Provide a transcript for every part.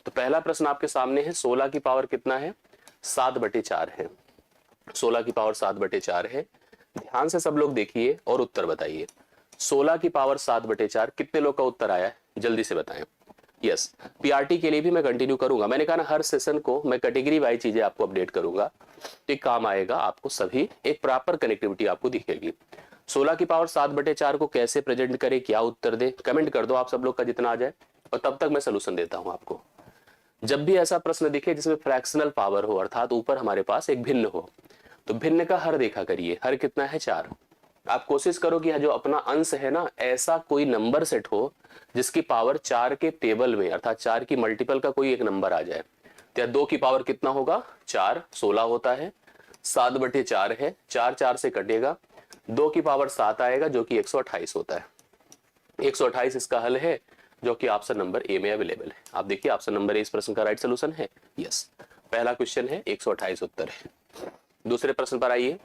तो पहला प्रश्न आपके सामने है, 16 की पावर कितना है? 7/4 है। 16 की पावर 7/4 है। ध्यान से सब लोग देखिए और उत्तर बताइए। 16 की पावर 7/4 कितने लोग का उत्तर आया है? जल्दी से बताएं। यस, पीआरटी के लिए भी मैं कंटिन्यू करूंगा। मैंने कहा ना, हर सेशन को मैं कैटेगरी वाइज चीजें आपको अपडेट करूंगा, तो एक काम आएगा आपको, सभी एक प्रॉपर कनेक्टिविटी आपको दिखेगी। 16 की पावर 7/4 को कैसे प्रेजेंट करें, क्या उत्तर दे, कमेंट कर दो आप सब लोग का जितना आ जाए, और तब तक मैं सोल्यूशन देता हूं आपको। जब भी ऐसा प्रश्न दिखे जिसमें फ्रैक्शनल पावर हो, अर्थात ऊपर हमारे पास एक भिन्न हो, तो भिन्न का हर देखा करिए। हर कितना है? 4। आप कोशिश करो कि जो अपना अंश है ना, ऐसा कोई नंबर सेट हो जिसकी पावर 4 के टेबल में, अर्थात 4 की मल्टीपल का कोई एक नंबर आ जाए। तो 2 की पावर कितना होगा? 4, 16 होता है। 7/4 है, 4 4 से कटेगा, 2 की पावर 7 आएगा जो कि 128 होता है। 128 इसका हल है, जो कि ऑप्शन नंबर ए में अवेलेबल है। आप देखिए ऑप्शन नंबर ए इस प्रश्न का राइट सोल्यूशन है। यस, पहला क्वेश्चन है, 128 उत्तर है। दूसरे प्रश्न पर आइए,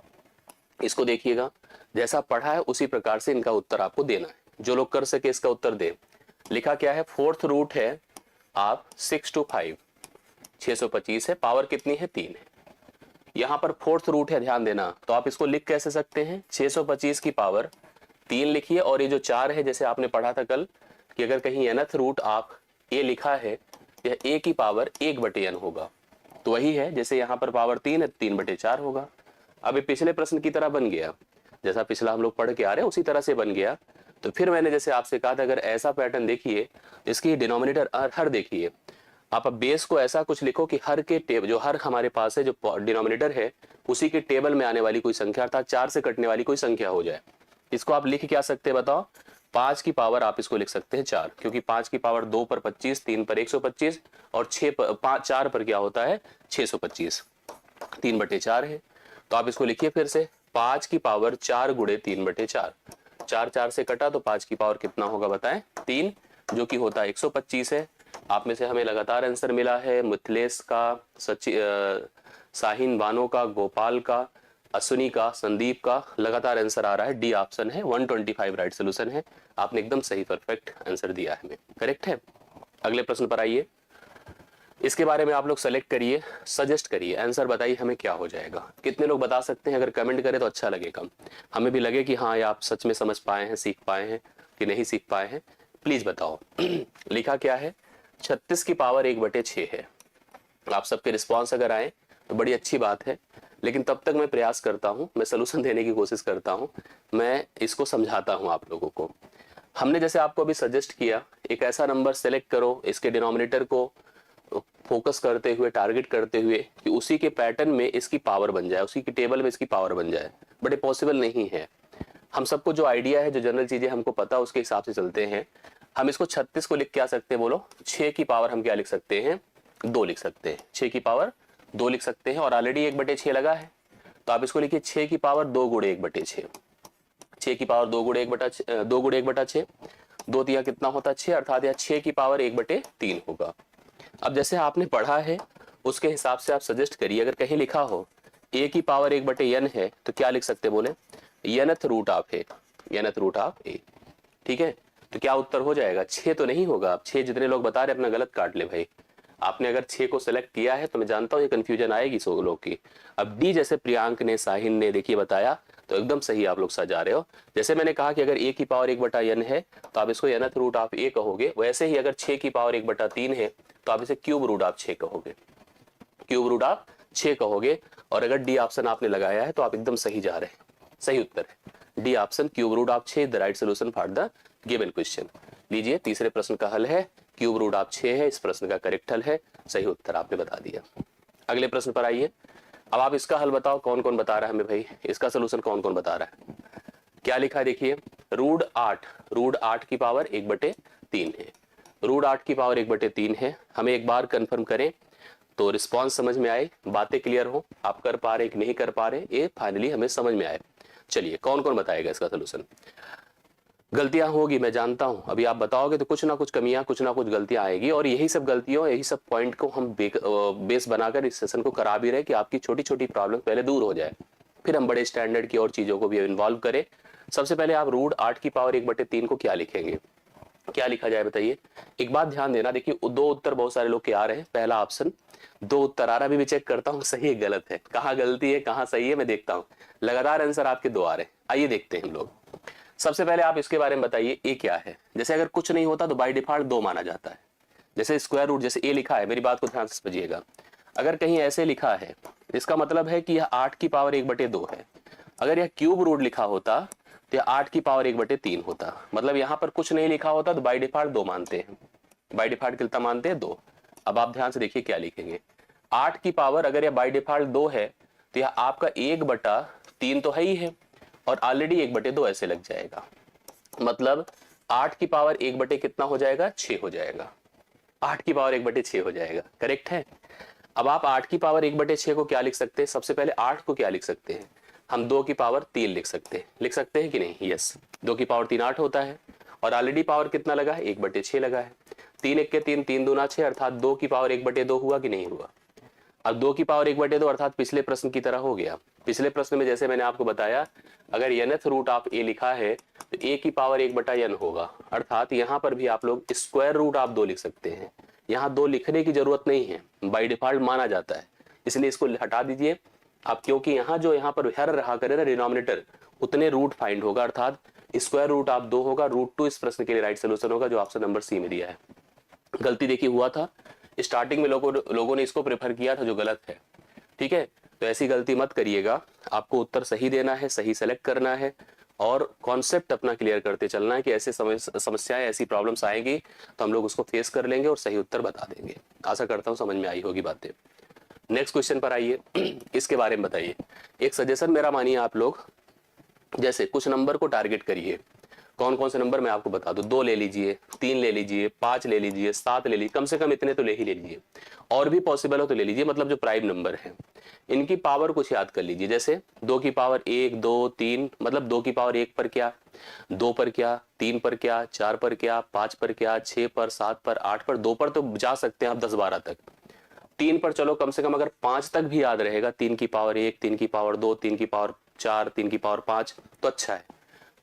इसको देखिएगा। जैसा पढ़ा है उसी प्रकार से इनका उत्तर आपको देना है। जो लोग कर सके इसका उत्तर दे। लिखा क्या है? फोर्थ रूट है आप 6 to 5, 625 है। पावर कितनी है? 3 है। यहां पर फोर्थ रूट है, ध्यान देना। तो आप इसको लिख कैसे सकते हैं? 625 की पावर 3 लिखिए, और ये जो 4 है, जैसे आपने पढ़ा था कल कि अगर कहीं nth रूट आप ए लिखा है, यह ए की पावर 1/n होगा। तो वही है, जैसे यहां पर पावर 3 है, 3/4 होगा। अब ये पिछले प्रश्न की तरह बन गया, जैसा पिछला हम लोग पढ़ के आ रहे हैं उसी तरह से बन गया। तो फिर मैंने जैसे आपसे कहा था, अगर ऐसा पैटर्न देखिए, इसकी डिनोमिनेटर हर देखिए, आप अब बेस को ऐसा कुछ लिखो कि हर के टेबल, जो हर हमारे पास है, जो डिनोमिनेटर है, उसी के टेबल में आने वाली कोई संख्या, अर्थात 4 से कटने वाली कोई संख्या हो जाए। इसको आप लिख क्या सकते हैं बताओ? 5 की पावर आप इसको लिख सकते हैं 4, क्योंकि 5 की पावर 2 पर 25, 3 पर 125, और 4 पर क्या होता है? 625। 3/4 है। तो आप इसको लिखिए फिर से, 5 की पावर 4 गुणे 3/4। 4 4 से कटा तो 5 की पावर कितना होगा बताएं? 3, जो कि होता है 125 है। आप में से हमें लगातार आंसर मिला है मिथिलेश का, साहिन बानो का, गोपाल का, अश्विनी का, संदीप का, लगातार आंसर आ रहा है। डी ऑप्शन है 125 राइट सोल्यूशन है। आपने एकदम सही परफेक्ट आंसर दिया है, हमें करेक्ट है। अगले प्रश्न पर आइए। इसके बारे में आप लोग सेलेक्ट करिए, सजेस्ट करिए, आंसर बताइए हमें क्या हो जाएगा। कितने लोग बता सकते हैं? अगर कमेंट करें तो अच्छा लगेगा, हमें भी लगे कि हाँ ये आप सच में समझ पाए हैं, सीख पाए हैं कि नहीं सीख पाए हैं। प्लीज बताओ। लिखा क्या है? 36 की पावर 1/6 है। आप सबके रिस्पॉन्स अगर आए तो बड़ी अच्छी बात है, लेकिन तब तक मैं प्रयास करता हूं, मैं सोल्यूशन देने की कोशिश करता हूं, मैं इसको समझाता हूं आप लोगों को। हमने जैसे आपको अभी सजेस्ट किया, एक ऐसा नंबर सेलेक्ट करो, इसके डिनोमिनेटर को फोकस करते हुए, टारगेट करते हुए, कि उसी के पैटर्न में इसकी पावर बन जाए, उसी के टेबल में इसकी पावर बन जाए। बट ये पॉसिबल नहीं है। हम सबको जो आइडिया है, जो जनरल चीजें हमको पता, उसके हिसाब से चलते हैं। हम इसको 36 को लिख क्या सकते हैं बोलो? 6 की पावर हम क्या लिख सकते हैं? 2 लिख सकते हैं। 6 की पावर 2 लिख सकते हैं, और ऑलरेडी 1/6 लगा है, तो आप इसको लिखिए 6 की पावर 2 गुणे 1/6। 6 की पावर 2 गुणे 1/6, 2 तिया कितना होता है? 6, अर्थात यह 6 की पावर 1/3 होगा। अब जैसे आपने पढ़ा है उसके हिसाब से आप सजेस्ट करिए। अगर कहीं लिखा हो a की पावर 1/n है, तो क्या लिख सकते बोले? nth root of a, nth root of a. ठीक है, तो क्या उत्तर हो जाएगा? 6 तो नहीं होगा। अब 6 जितने लोग बता रहे अपना गलत काट ले भाई। आपने अगर 6 को सिलेक्ट किया है तो मैं जानता हूं ये कंफ्यूजन आएगी सौ लोग की। अब डी जैसे प्रियांक ने, साहिन ने देखिए बताया, तो एकदम सही आप लोग सजा रहे हो। जैसे मैंने कहा कि अगर a की पावर 1/n है तो आप इसको nth रूट ऑफ a कहोगे, वैसे ही अगर 6 की पावर 1/3 है तो आप इसे क्यूब रूट ऑफ 6 कहोगे, क्यूब रूट ऑफ 6 कहोगे। और अगर डी ऑप्शन आपने लगाया है तो आप एकदम सही जा रहे हैं। सही उत्तर है D option, cube root of 6 the right solution for the given question. लीजिए तीसरे प्रश्न का हल है, क्यूब रूट ऑफ 6 है, इस प्रश्न का करेक्ट हल है। सही उत्तर आपने बता दिया। अगले प्रश्न पर आइए। अब आप इसका हल बताओ, कौन कौन बता रहा है हमें भाई? इसका सोल्यूशन कौन कौन बता रहा है? क्या लिखा है देखिए, रूट 8 की पावर 1/3 है। रूट 8 की पावर 1/3 है। हमें एक बार कंफर्म करें तो रिस्पांस समझ में आए, बातें क्लियर हो, आप कर पा रहे कि नहीं कर पा रहे, ये फाइनली हमें समझ में आए। चलिए कौन कौन बताएगा इसका सोल्यूशन? गलतियां होगी मैं जानता हूं, अभी आप बताओगे तो कुछ ना कुछ कमियां, कुछ ना कुछ गलतियां आएगी, और यही सब गलतियों, यही सब पॉइंट को हम बेस बनाकर इस सेशन को करा भी रहे कि आपकी छोटी छोटी प्रॉब्लम पहले दूर हो जाए, फिर हम बड़े स्टैंडर्ड की और चीजों को भी इन्वॉल्व करें। सबसे पहले आप रूट 8 की पावर 1/3 को क्या लिखेंगे? क्या लिखा जाए बताइए। एक बात ध्यान देना, देखिए दो उत्तर बहुत सारे लोग के आ रहे हैं। पहला ऑप्शन दो उत्तर आ रहा, अभी भी चेक करता हूँ सही है गलत है, कहाँ गलती है कहाँ सही है मैं देखता हूँ। लगातार आंसर आपके दो आ रहे हैं, आइए देखते हैं हम लोग। सबसे पहले आप इसके बारे में बताइए ए क्या है। जैसे अगर कुछ नहीं होता तो बाय डिफॉल्ट दो माना जाता है। जैसे स्क्वायर रूट, जैसे ए लिखा है, मेरी बात को ध्यान से समझिएगा। अगर कहीं ऐसे लिखा है इसका मतलब है कि यह 8 की पावर 1/2 है। अगर यह क्यूब रूट लिखा होता तो यह 8 की पावर 1/3 होता। मतलब यहाँ पर कुछ नहीं लिखा होता तो बाय डिफॉल्ट दो मानते हैं, बाय डिफॉल्ट कितना मानते हैं, दो। अब आप ध्यान से देखिए क्या लिखेंगे। 8 की पावर अगर यह बाय डिफॉल्ट दो है तो यह आपका 1/3 तो है ही है, और ऑलरेडी 1/2 ऐसे लग जाएगा। मतलब 8 की पावर 1 कितना हो जाएगा, 6 हो जाएगा। 8 की पावर 1/6 हो जाएगा, करेक्ट है। अब आप 8 की पावर 1/6 को क्या लिख सकते हैं, सबसे पहले 8 को क्या लिख सकते हैं, हम 2 की पावर 3 लिख सकते हैं। लिख सकते हैं कि नहीं, यस। 2 की पावर 3 8 होता है, और ऑलरेडी पावर कितना लगा है, 1/6 लगा है। 3 1 के 3, 3 दूना 6, अर्थात 2 की पावर 1/2 हुआ कि नहीं हुआ। अब 2 की पावर 1/2 अर्थात पिछले प्रश्न की तरह हो गया। पिछले प्रश्न में जैसे मैंने आपको बताया, अगर nth रूट आप a लिखा है तो a की पावर 1/n होगा, अर्थात यहाँ पर भी आप लोग स्क्वायर रूट आप 2 लिख सकते हैं। यहाँ 2 लिखने की जरूरत नहीं है, बाय डिफॉल्ट माना जाता है, इसलिए इसको हटा दीजिए आप, क्योंकि यहाँ जो यहाँ पर हर रहा करे ना डिनोमिनेटर, उतने रूट फाइंड होगा, अर्थात स्क्वायर रूट आप 2 होगा। √2 इस प्रश्न के लिए राइट सोल्यूशन होगा, जो ऑप्शन नंबर सी में दिया है। गलती देखिए हुआ था स्टार्टिंग में, लोगों ने इसको प्रेफर किया था, जो गलत है, ठीक है। तो ऐसी गलती मत करिएगा, आपको उत्तर सही देना है, सही सेलेक्ट करना है, और कॉन्सेप्ट अपना क्लियर करते चलना है कि ऐसे समस्याएं, ऐसी प्रॉब्लम्स आएंगी तो हम लोग उसको फेस कर लेंगे और सही उत्तर बता देंगे। आशा करता हूं समझ में आई होगी बातें। नेक्स्ट क्वेश्चन पर आइए, इसके बारे में बताइए। एक सजेशन मेरा मानिए आप लोग, जैसे कुछ नंबर को टारगेट करिए। कौन कौन से नंबर मैं आपको बता दूं, 2 ले लीजिए, 3 ले लीजिए, 5 ले लीजिए, 7 ले लीजिए, कम से कम इतने तो ले ही ले लीजिए, और भी पॉसिबल हो तो ले लीजिए। मतलब जो प्राइम नंबर है इनकी पावर कुछ याद कर लीजिए। जैसे 2 की पावर 1 2 3, मतलब 2 की पावर 1 पर क्या, 2 पर क्या, 3 पर क्या, 4 पर क्या, 5 पर क्या, 6 पर, 7 पर, 8 पर, 2 पर तो जा सकते हैं आप 10 12 तक। 3 पर चलो कम से कम अगर 5 तक भी याद रहेगा, 3 की पावर 1, 3 की पावर 2, 3 की पावर 4, 3 की पावर 5, तो अच्छा है।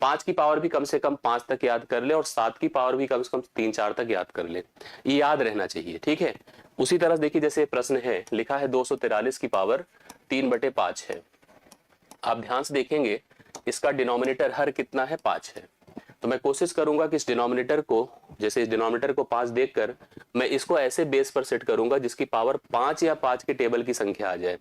5 की पावर भी कम से कम 5 तक याद कर ले, और 7 की पावर भी कम से कम 3 4 तक याद कर ले, ये याद रहना चाहिए, ठीक है। उसी तरह देखिए, जैसे प्रश्न है लिखा है 243 की पावर 3/5 है। आप ध्यान से देखेंगे इसका डिनोमिनेटर हर कितना है, 5 है। तो मैं कोशिश करूंगा कि इस डिनोमिनेटर को, जैसे इस डिनोमिनेटर को 5 देखकर मैं इसको ऐसे बेस पर सेट करूंगा जिसकी पावर 5 या 5 के टेबल की संख्या आ जाए।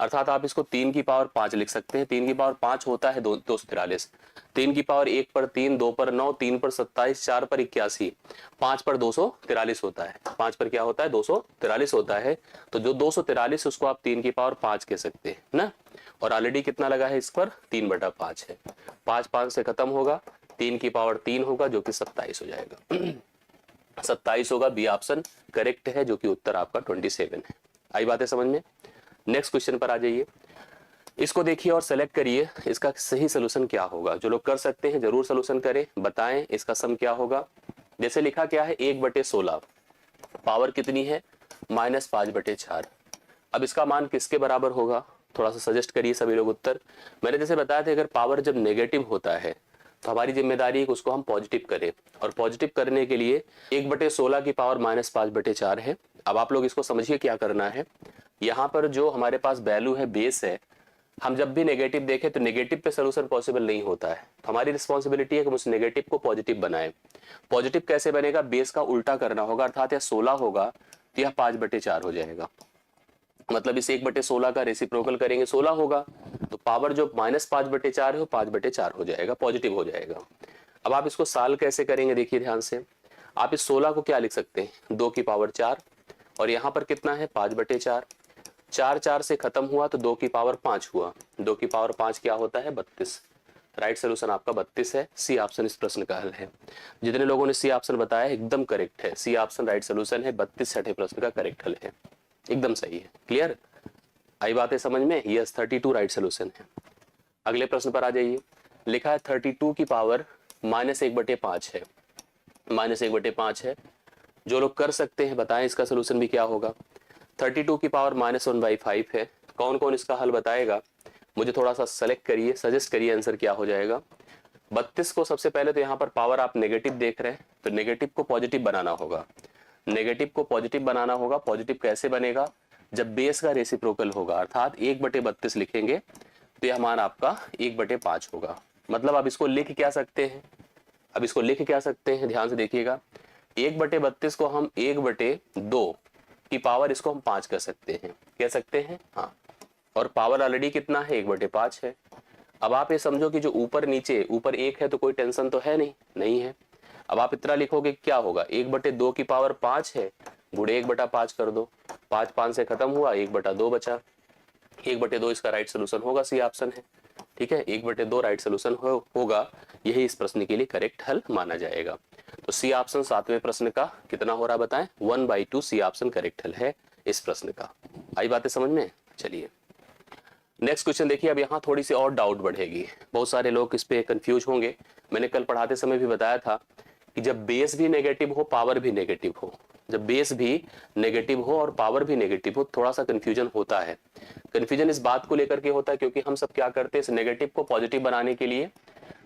अर्थात आप इसको 3 की पावर 5 लिख सकते हैं। 3 की पावर 5 होता है 243। 3 की पावर 1 पर 3, 2 पर 9, 3 पर 27, 4 पर 81, 5 पर 243 होता है। 5 पर क्या होता है, 243 होता है। तो जो 243 उसको आप 3 की पावर 5 कह सकते हैं ना। और ऑलरेडी कितना लगा है इस पर, 3/5 है। 5 5 से खत्म होगा, 3 की पावर 3 होगा, जो कि 27 हो जाएगा। 27 होगा, बी ऑप्शन करेक्ट है, जो कि उत्तर आपका 27 है। आई बातें समझ में। नेक्स्ट क्वेश्चन पर आ जाइए, इसको देखिए और सेलेक्ट करिए इसका सही सोल्यूशन क्या होगा। जो लोग कर सकते हैं जरूर सोल्यूशन करें, बताएं इसका सम क्या होगा। जैसे लिखा क्या है, 1/16, पावर कितनी है, -5/4। अब इसका मान किसके बराबर होगा, थोड़ा सा सजेस्ट करिए सभी लोग उत्तर। मैंने जैसे बताया था, अगर पावर जब नेगेटिव होता है तो हमारी जिम्मेदारी है कि उसको हम पॉजिटिव करें, और पॉजिटिव करने के लिए 1/16 की पावर -5/4 है। अब आप लोग इसको समझिए क्या करना है। यहाँ पर जो हमारे पास वैल्यू है, बेस है, हम जब भी नेगेटिव देखें तो नेगेटिव पे सोल्यूशन पॉसिबल नहीं होता है। तो हमारी रिस्पॉन्सिबिलिटी है कि उस नेगेटिव को पॉजिटिव बनाएं। पॉजिटिव कैसे बनेगा, बेस का उल्टा करना होगा, अर्थात यह 16 होगा तो यह 5/4 हो जाएगा। मतलब इस 1/16 का रेसिप्रोकल करेंगे 16 होगा, तो पावर जो -5/4 है वो 5/4 हो जाएगा, पॉजिटिव हो जाएगा। अब आप इसको साल कैसे करेंगे, देखिए ध्यान से। आप इस 16 को क्या लिख सकते हैं, 2 की पावर 4, और यहाँ पर कितना है 5/4। 4 4 से खत्म हुआ तो 2 की पावर 5 हुआ। 2 की पावर 5 क्या होता है, 32। राइट सोल्यूशन आपका 32 है। सी ऑप्शन इस प्रश्न का हल है। जितने लोगों ने सी ऑप्शन बताया एकदम करेक्ट है, सी ऑप्शन राइट सोल्यूशन है। 32 छठे प्रश्न का करेक्ट हल है, एकदम सही है। क्लियर, आई बातें समझ में। यस, 32 राइट सोल्यूशन है। अगले प्रश्न पर आ जाइए, लिखा है 32 की पावर -1/5 है। -1/5 है। जो लोग कर सकते हैं बताएं इसका सोल्यूशन भी क्या होगा। 32 की पावर -1/5 है। कौन कौन इसका हल बताएगा, मुझे थोड़ा सा सेलेक्ट करिए, सजेस्ट करिए आंसर क्या हो जाएगा। 32 को सबसे पहले तो यहाँ पर पावर आप नेगेटिव देख रहे हैं, तो नेगेटिव को पॉजिटिव बनाना होगा। नेगेटिव को पॉजिटिव बनाना होगा। पॉजिटिव कैसे बनेगा? जब बेस का रेसिप्रोकल होगा, अर्थात 1/32 लिखेंगे तो यह मान आपका 1/5 होगा। मतलब आप इसको लिख क्या सकते हैं? अब इसको लिख क्या सकते हैं, ध्यान से देखिएगा। 1/32 को हम 1/2 की पावर इसको हम 5 कर सकते हैं, कह सकते हैं, हाँ। और पावर ऑलरेडी कितना है? 1/5 है। अब आप ये समझो कि जो ऊपर नीचे, ऊपर 1 है तो कोई टेंशन तो है नहीं, नहीं है। अब आप इतना लिखोगे क्या होगा? 1/2 की पावर 5 है, गुणे 1/5 कर दो, 5 5 से खत्म हुआ, 1/2 बचा। 1/2 इसका राइट सोल्यूशन होगा, सी ऑप्शन है। ठीक है, 1/2 राइट सोल्यूशन होगा, यही इस प्रश्न के लिए करेक्ट हल माना जाएगा। तो सी ऑप्शन 7वें प्रश्न का कितना हो रहा बताएं? 1/2 सी ऑप्शन करेक्ट हल है इस प्रश्न का। आई बातें समझ में? चलिए नेक्स्ट क्वेश्चन देखिए। अब यहाँ थोड़ी सी और डाउट बढ़ेगी, बहुत सारे लोग इस पे कंफ्यूज होंगे। मैंने कल पढ़ाते समय भी बताया था कि जब बेस भी नेगेटिव हो, पावर भी नेगेटिव हो, जब बेस भी नेगेटिव हो और पावर भी नेगेटिव हो, थोड़ा सा कंफ्यूजन होता है। कंफ्यूजन इस बात को लेकर के होता है क्योंकि हम सब क्या करते हैं, इस नेगेटिव को पॉजिटिव बनाने के लिए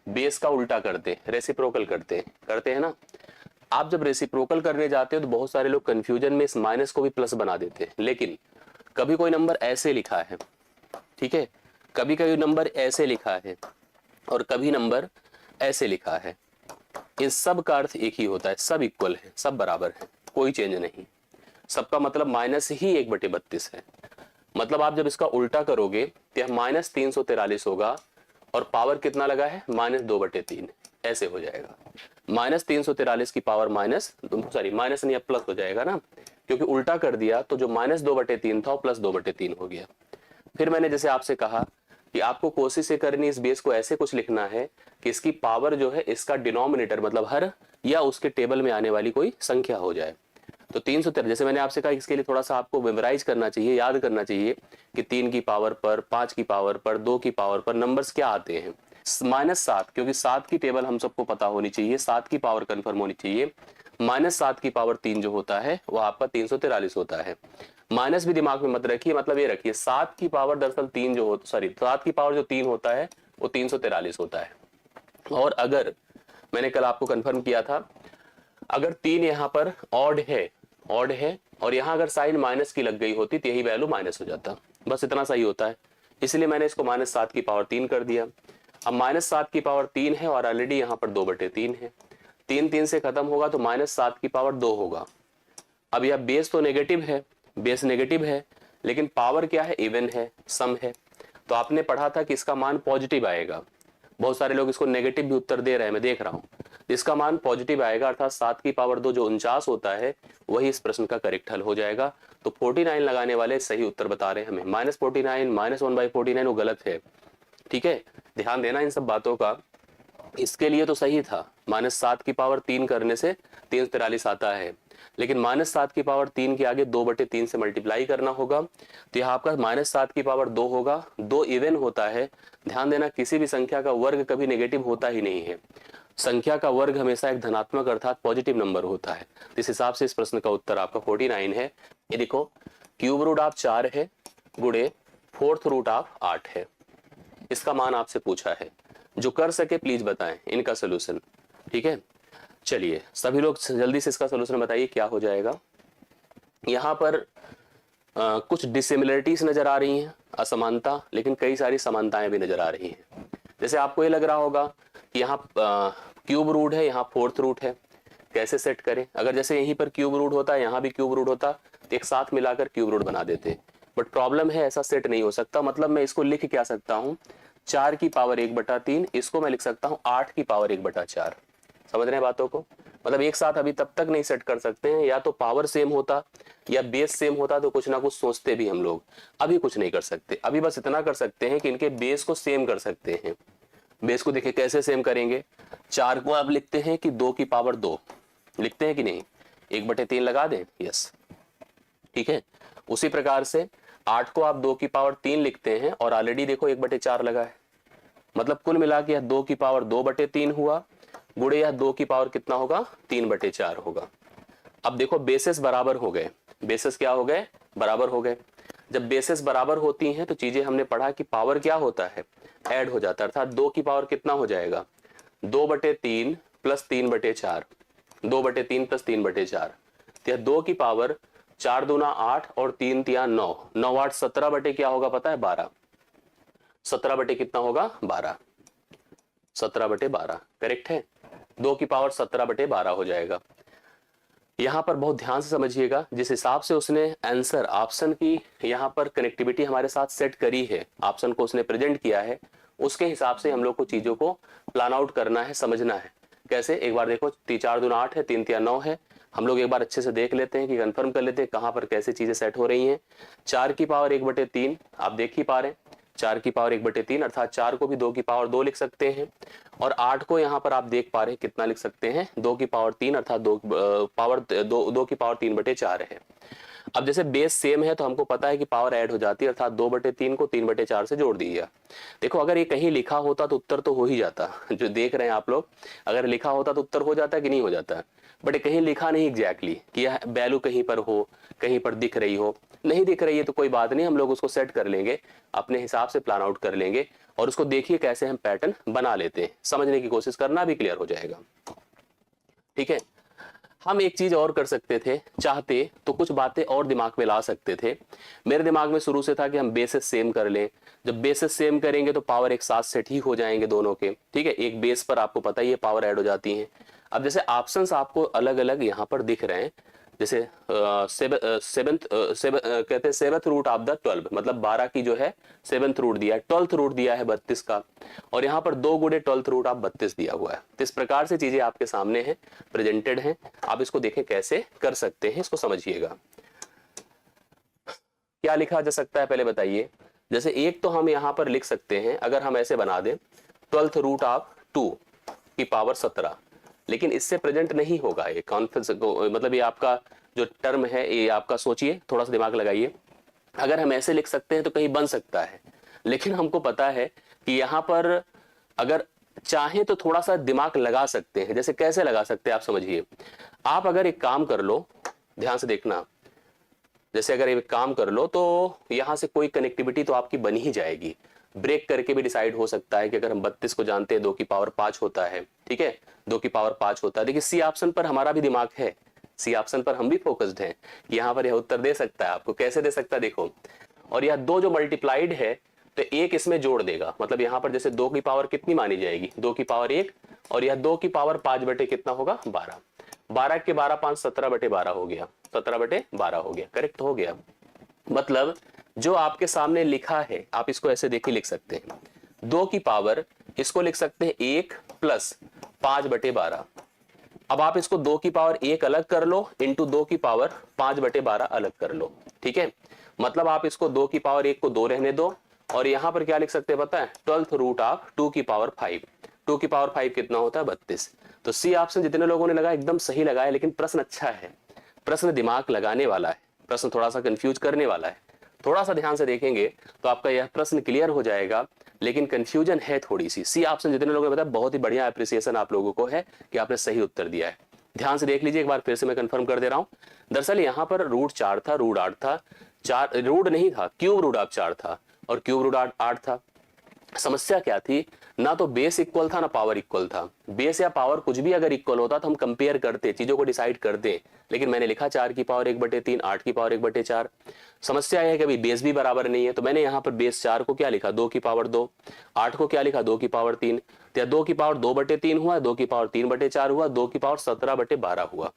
बेस का उल्टा करते हैं, रेसिप्रोकल करते हैं ना। आप जब रेसिप्रोकल करने जाते हो तो बहुत सारे लोग कंफ्यूजन में इस माइनस को भी प्लस बना देते हैं। लेकिन कभी कोई नंबर ऐसे लिखा है, ठीक है, कभी कभी नंबर ऐसे लिखा है और कभी नंबर ऐसे लिखा है, इन सब का अर्थ एक ही होता है, सब इक्वल है, सब बराबर है, कोई चेंज नहीं। सबका मतलब माइनस ही 1/32 है। मतलब आप जब इसका उल्टा करोगे तो यह -343 होगा और पावर कितना लगा है? -2/3, ऐसे हो जाएगा। -343 की पावर माइनस नहीं, अब प्लस हो जाएगा ना, क्योंकि उल्टा कर दिया तो जो -2/3 था वो +2/3 हो गया। फिर मैंने जैसे आपसे कहा कि आपको कोशिश ये करनी इस बेस को ऐसे कुछ लिखना है कि इसकी पावर जो है इसका डिनोमिनेटर मतलब हर या उसके टेबल में आने वाली कोई संख्या हो जाए। तो 313, जैसे मैंने आपसे कहा इसके लिए थोड़ा सा आपको मेमोराइज करना चाहिए, याद करना चाहिए कि 3 की पावर पर, 5 की पावर पर, 2 की पावर पर नंबर्स क्या आते हैं? -7, क्योंकि 7 की टेबल हम सबको पता होनी चाहिए, 7 की पावर कंफर्म होनी चाहिए। -7 की पावर 3 जो होता है वह आपका 343 होता है। माइनस भी दिमाग में मत रखिए, मतलब ये रखिए 7 की पावर दरअसल 3 जो 7 की पावर जो 3 होता है वो 343 होता है। और अगर मैंने कल आपको कंफर्म किया था, अगर 3 यहाँ पर ऑड है और यहाँ अगर साइन माइनस की लग गई होती तो यही वैल्यू माइनस हो जाता, बस इतना सही होता है। इसलिए मैंने इसको -7 की पावर 3 कर दिया। अब -7 की पावर 3 है और ऑलरेडी यहाँ पर 2/3 है, 3 से खत्म होगा तो -7 की पावर 2 होगा। अब यह बेस तो नेगेटिव है, बेस नेगेटिव है, लेकिन पावर क्या है? इवन है, सम है। तो आपने पढ़ा था कि इसका मान पॉजिटिव आएगा। बहुत सारे लोग इसको नेगेटिव भी उत्तर दे रहे हैं, मैं देख रहा हूं। इसका मान पॉजिटिव आएगा, अर्थात 7 की पावर 2 जो 49 होता है वही इस प्रश्न का करेक्ट हल हो जाएगा। तो 49 लगाने वाले सही उत्तर बता रहे हैं हमें। -49 -1/49 वो गलत है, ठीक है, ध्यान देना इन सब बातों का। इसके लिए तो सही था, -7 की पावर 3 करने से 343 आता है, लेकिन -7 की पावर 3 के आगे 2/3 से मल्टीप्लाई करना होगा, तो यहाँ आपका -7 की पावर 2 होगा। 2 इवन होता है, ध्यान देना किसी भी संख्या का वर्ग कभी नेगेटिव होता ही नहीं है, संख्या का वर्ग हमेशा एक धनात्मक अर्थात पॉजिटिव नंबर होता है। इस हिसाब से इस प्रश्न का उत्तर आपका 49 है। ये देखो, क्यूब रूट ऑफ 4 है गुणे 4th रूट ऑफ 8 है, इसका मान आपसे पूछा है। जो कर सके प्लीज बताएं इनका सोल्यूशन, ठीक है। चलिए सभी लोग जल्दी से इसका सोल्यूशन बताइए क्या हो जाएगा। यहाँ पर कुछ डिसिमिलरिटीज नजर आ रही हैं, असमानता, लेकिन कई सारी समानताएं भी नजर आ रही हैं। जैसे आपको ये लग रहा होगा कि यहाँ क्यूब रूट है, यहाँ 4th रूट है, कैसे सेट करें? अगर जैसे यहीं पर क्यूब रूट होता, यहाँ भी क्यूब रूट होता तो एक साथ मिलाकर क्यूब रूट बना देते, बट प्रॉब्लम है ऐसा सेट नहीं हो सकता। मतलब मैं इसको लिख क्या सकता हूँ? 4 की पावर 1/3, इसको मैं लिख सकता हूँ 8 की पावर 1/4। समझ रहे हैं बातों को? मतलब एक साथ अभी तब तक नहीं सेट कर सकते हैं, या तो पावर सेम होता या बेस सेम होता तो कुछ ना कुछ सोचते भी हम लोग। अभी कुछ नहीं कर सकते, अभी बस इतना कर सकते हैं कि इनके बेस को सेम कर सकते हैं। बेस को देखिए कैसे सेम करेंगे। 4 को आप लिखते हैं कि 2 की पावर 2 लिखते हैं कि नहीं, 1/3 लगा दें, यस, ठीक है। उसी प्रकार से 8 को आप 2 की पावर 3 लिखते हैं और ऑलरेडी देखो 1/4 लगा है, मतलब कुल मिला के यह 2 की पावर 2/3 हुआ, गुणे यह 2 की पावर कितना होगा? 3/4 होगा। अब देखो बेसेस बराबर हो गए, बेसेस क्या हो गए? बराबर हो गए। जब बेसेस बराबर होती हैं तो चीजें हमने पढ़ा कि पावर क्या होता है? ऐड हो जाता है, अर्थात 2 की पावर कितना हो जाएगा? 2/3 प्लस 3/4, 2/3 प्लस 3/4, तो 2 की पावर 4 दूना 8 और 3 तिया 9, 9 8 17 बटे क्या होगा पता है 12, 17 बटे कितना होगा 12, 17/12 करेक्ट है। 2 की पावर 17/12 हो जाएगा। यहां पर बहुत ध्यान से समझिएगा, जिस हिसाब से उसने आंसर ऑप्शन की यहां पर कनेक्टिविटी हमारे साथ सेट करी है, ऑप्शन को उसने प्रेजेंट किया है, उसके हिसाब से हम लोग को चीजों को प्लान आउट करना है, समझना है। कैसे, एक बार देखो 4 दूना 8 है, 3 तिया 9 है, हम लोग एक बार अच्छे से देख लेते हैं कि कंफर्म कर लेते हैं कहां पर कैसे चीजें सेट हो रही हैं। 4 की पावर 1/3 आप देख ही पा रहे हैं, 4 की पावर 1/3 अर्थात 4 को भी 2 की पावर 2 लिख सकते हैं, और 8 को यहां पर आप देख पा रहे हैं कितना लिख सकते हैं 2 की पावर 3 अर्थात 2 की पावर 3/4 है। अब जैसे बेस सेम है तो हमको पता है कि पावर ऐड हो जाती है, अर्थात 2/3 को 3/4 से जोड़ दीजिए। देखो अगर ये कहीं लिखा होता तो उत्तर तो हो ही जाता, जो देख रहे हैं आप लोग, अगर लिखा होता तो उत्तर हो जाता कि नहीं हो जाता, बट कहीं लिखा नहीं एग्जैक्टली कि यह वैल्यू कहीं पर हो, कहीं पर दिख रही हो, नहीं दिख रही है तो कोई बात नहीं, हम लोग उसको सेट कर लेंगे, अपने हिसाब से प्लान आउट कर लेंगे, और उसको देखिए कैसे हम पैटर्न बना लेते हैं, समझने की कोशिश करना, भी क्लियर हो जाएगा। ठीक है, हम एक चीज और कर सकते थे, चाहते तो कुछ बातें और दिमाग में ला सकते थे। मेरे दिमाग में शुरू से था कि हम बेसिस सेम कर लें, जब बेसिस सेम करेंगे तो पावर एक साथ सेट ही हो जाएंगे दोनों के, ठीक है, एक बेस पर आपको पता ही है पावर ऐड हो जाती है। अब जैसे ऑप्शंस आपको अलग अलग यहाँ पर दिख रहे हैं, जैसे कहते हैं 7th रूट ऑफ द 12, मतलब 12 की जो है 7th रूट दिया है, 12th रूट दिया है 32 का, और यहाँ पर 2 गुणे 12th रूट ऑफ 32 दिया हुआ है। तो इस प्रकार से चीजें आपके सामने हैं, प्रेजेंटेड हैं, आप इसको देखें कैसे कर सकते हैं, इसको समझिएगा। क्या लिखा जा सकता है पहले बताइए। जैसे एक तो हम यहाँ पर लिख सकते हैं, अगर हम ऐसे बना दें 12th रूट ऑफ 2 की पावर 17, लेकिन इससे प्रेजेंट नहीं होगा ये कॉन्फ्रेंस, मतलब ये आपका जो टर्म है ये आपका, सोचिए थोड़ा सा दिमाग लगाइए। अगर हम ऐसे लिख सकते हैं तो कहीं बन सकता है, लेकिन हमको पता है कि यहाँ पर अगर चाहें तो थोड़ा सा दिमाग लगा सकते हैं। जैसे कैसे लगा सकते हैं आप समझिए, आप अगर एक काम कर लो, ध्यान से देखना, जैसे अगर एक काम कर लो तो यहां से कोई कनेक्टिविटी तो आपकी बन ही जाएगी। ब्रेक करके भी डिसाइड हो सकता है कि अगर हम 32 को जानते हैं 2 की पावर 5 होता है, ठीक है, 2 की पावर 5 होता है। देखिए सी ऑप्शन पर हमारा भी दिमाग है, सी ऑप्शन पर हम भी फोकस्ड हैं, यहाँ पर यह उत्तर दे सकता है आपको। कैसे दे सकता है देखो, और यह 2 जो मल्टीप्लाइड है तो एक इसमें जोड़ देगा, मतलब यहाँ पर जैसे 2 की पावर कितनी मानी जाएगी, 2 की पावर 1, और यह 2 की पावर 5 बटे कितना होगा 12, 12 के 12 5 17/12 हो गया, 17/12 हो गया, करेक्ट हो गया। मतलब जो आपके सामने लिखा है आप इसको ऐसे देखिए लिख सकते हैं, 2 की पावर इसको लिख सकते हैं 1 प्लस 5/12। अब आप इसको 2 की पावर 1 अलग कर लो, इंटू 2 की पावर 5/12 अलग कर लो, ठीक है। मतलब आप इसको 2 की पावर 1 को 2 रहने दो, और यहां पर क्या लिख सकते हैं पता है, 12th रूट ऑफ 2 की पावर 5, 2 की पावर 5 कितना होता है 32। तो सी ऑप्शन जितने लोगों ने लगा एकदम सही लगाया, लेकिन प्रश्न अच्छा है, प्रश्न दिमाग लगाने वाला है, प्रश्न थोड़ा सा कंफ्यूज करने वाला है। थोड़ा सा ध्यान से देखेंगे तो आपका यह प्रश्न क्लियर हो जाएगा, लेकिन कंफ्यूजन है थोड़ी सी। सी ऑप्शन जितने लोगों ने बताया बहुत ही बढ़िया अप्रिसिएशन आप लोगों को है कि आपने सही उत्तर दिया है। ध्यान से देख लीजिए, एक बार फिर से मैं कंफर्म कर दे रहा हूं। दरअसल यहाँ पर रूट 4 था, रूट 8 था, 4 रूट नहीं था, क्यूब रूट ऑफ 4 था और क्यूब रूट 8 था। समस्या क्या थी, ना तो बेस इक्वल था ना पावर इक्वल था। बेस या पावर कुछ भी अगर इक्वल होता तो हम कंपेयर करते, चीजों को डिसाइड करते, लेकिन मैंने लिखा 4 की पावर 1/3, 8 की पावर 1/4। समस्या है कि अभी बेस भी बराबर नहीं है, तो मैंने यहाँ पर बेस 4 को क्या लिखा 2 की पावर 2, 8 को क्या लिखा 2 की पावर 3, या 2 की पावर 2/3 हुआ, 2 की पावर 3/4 हुआ, 2 की पावर 17/12 हुआ।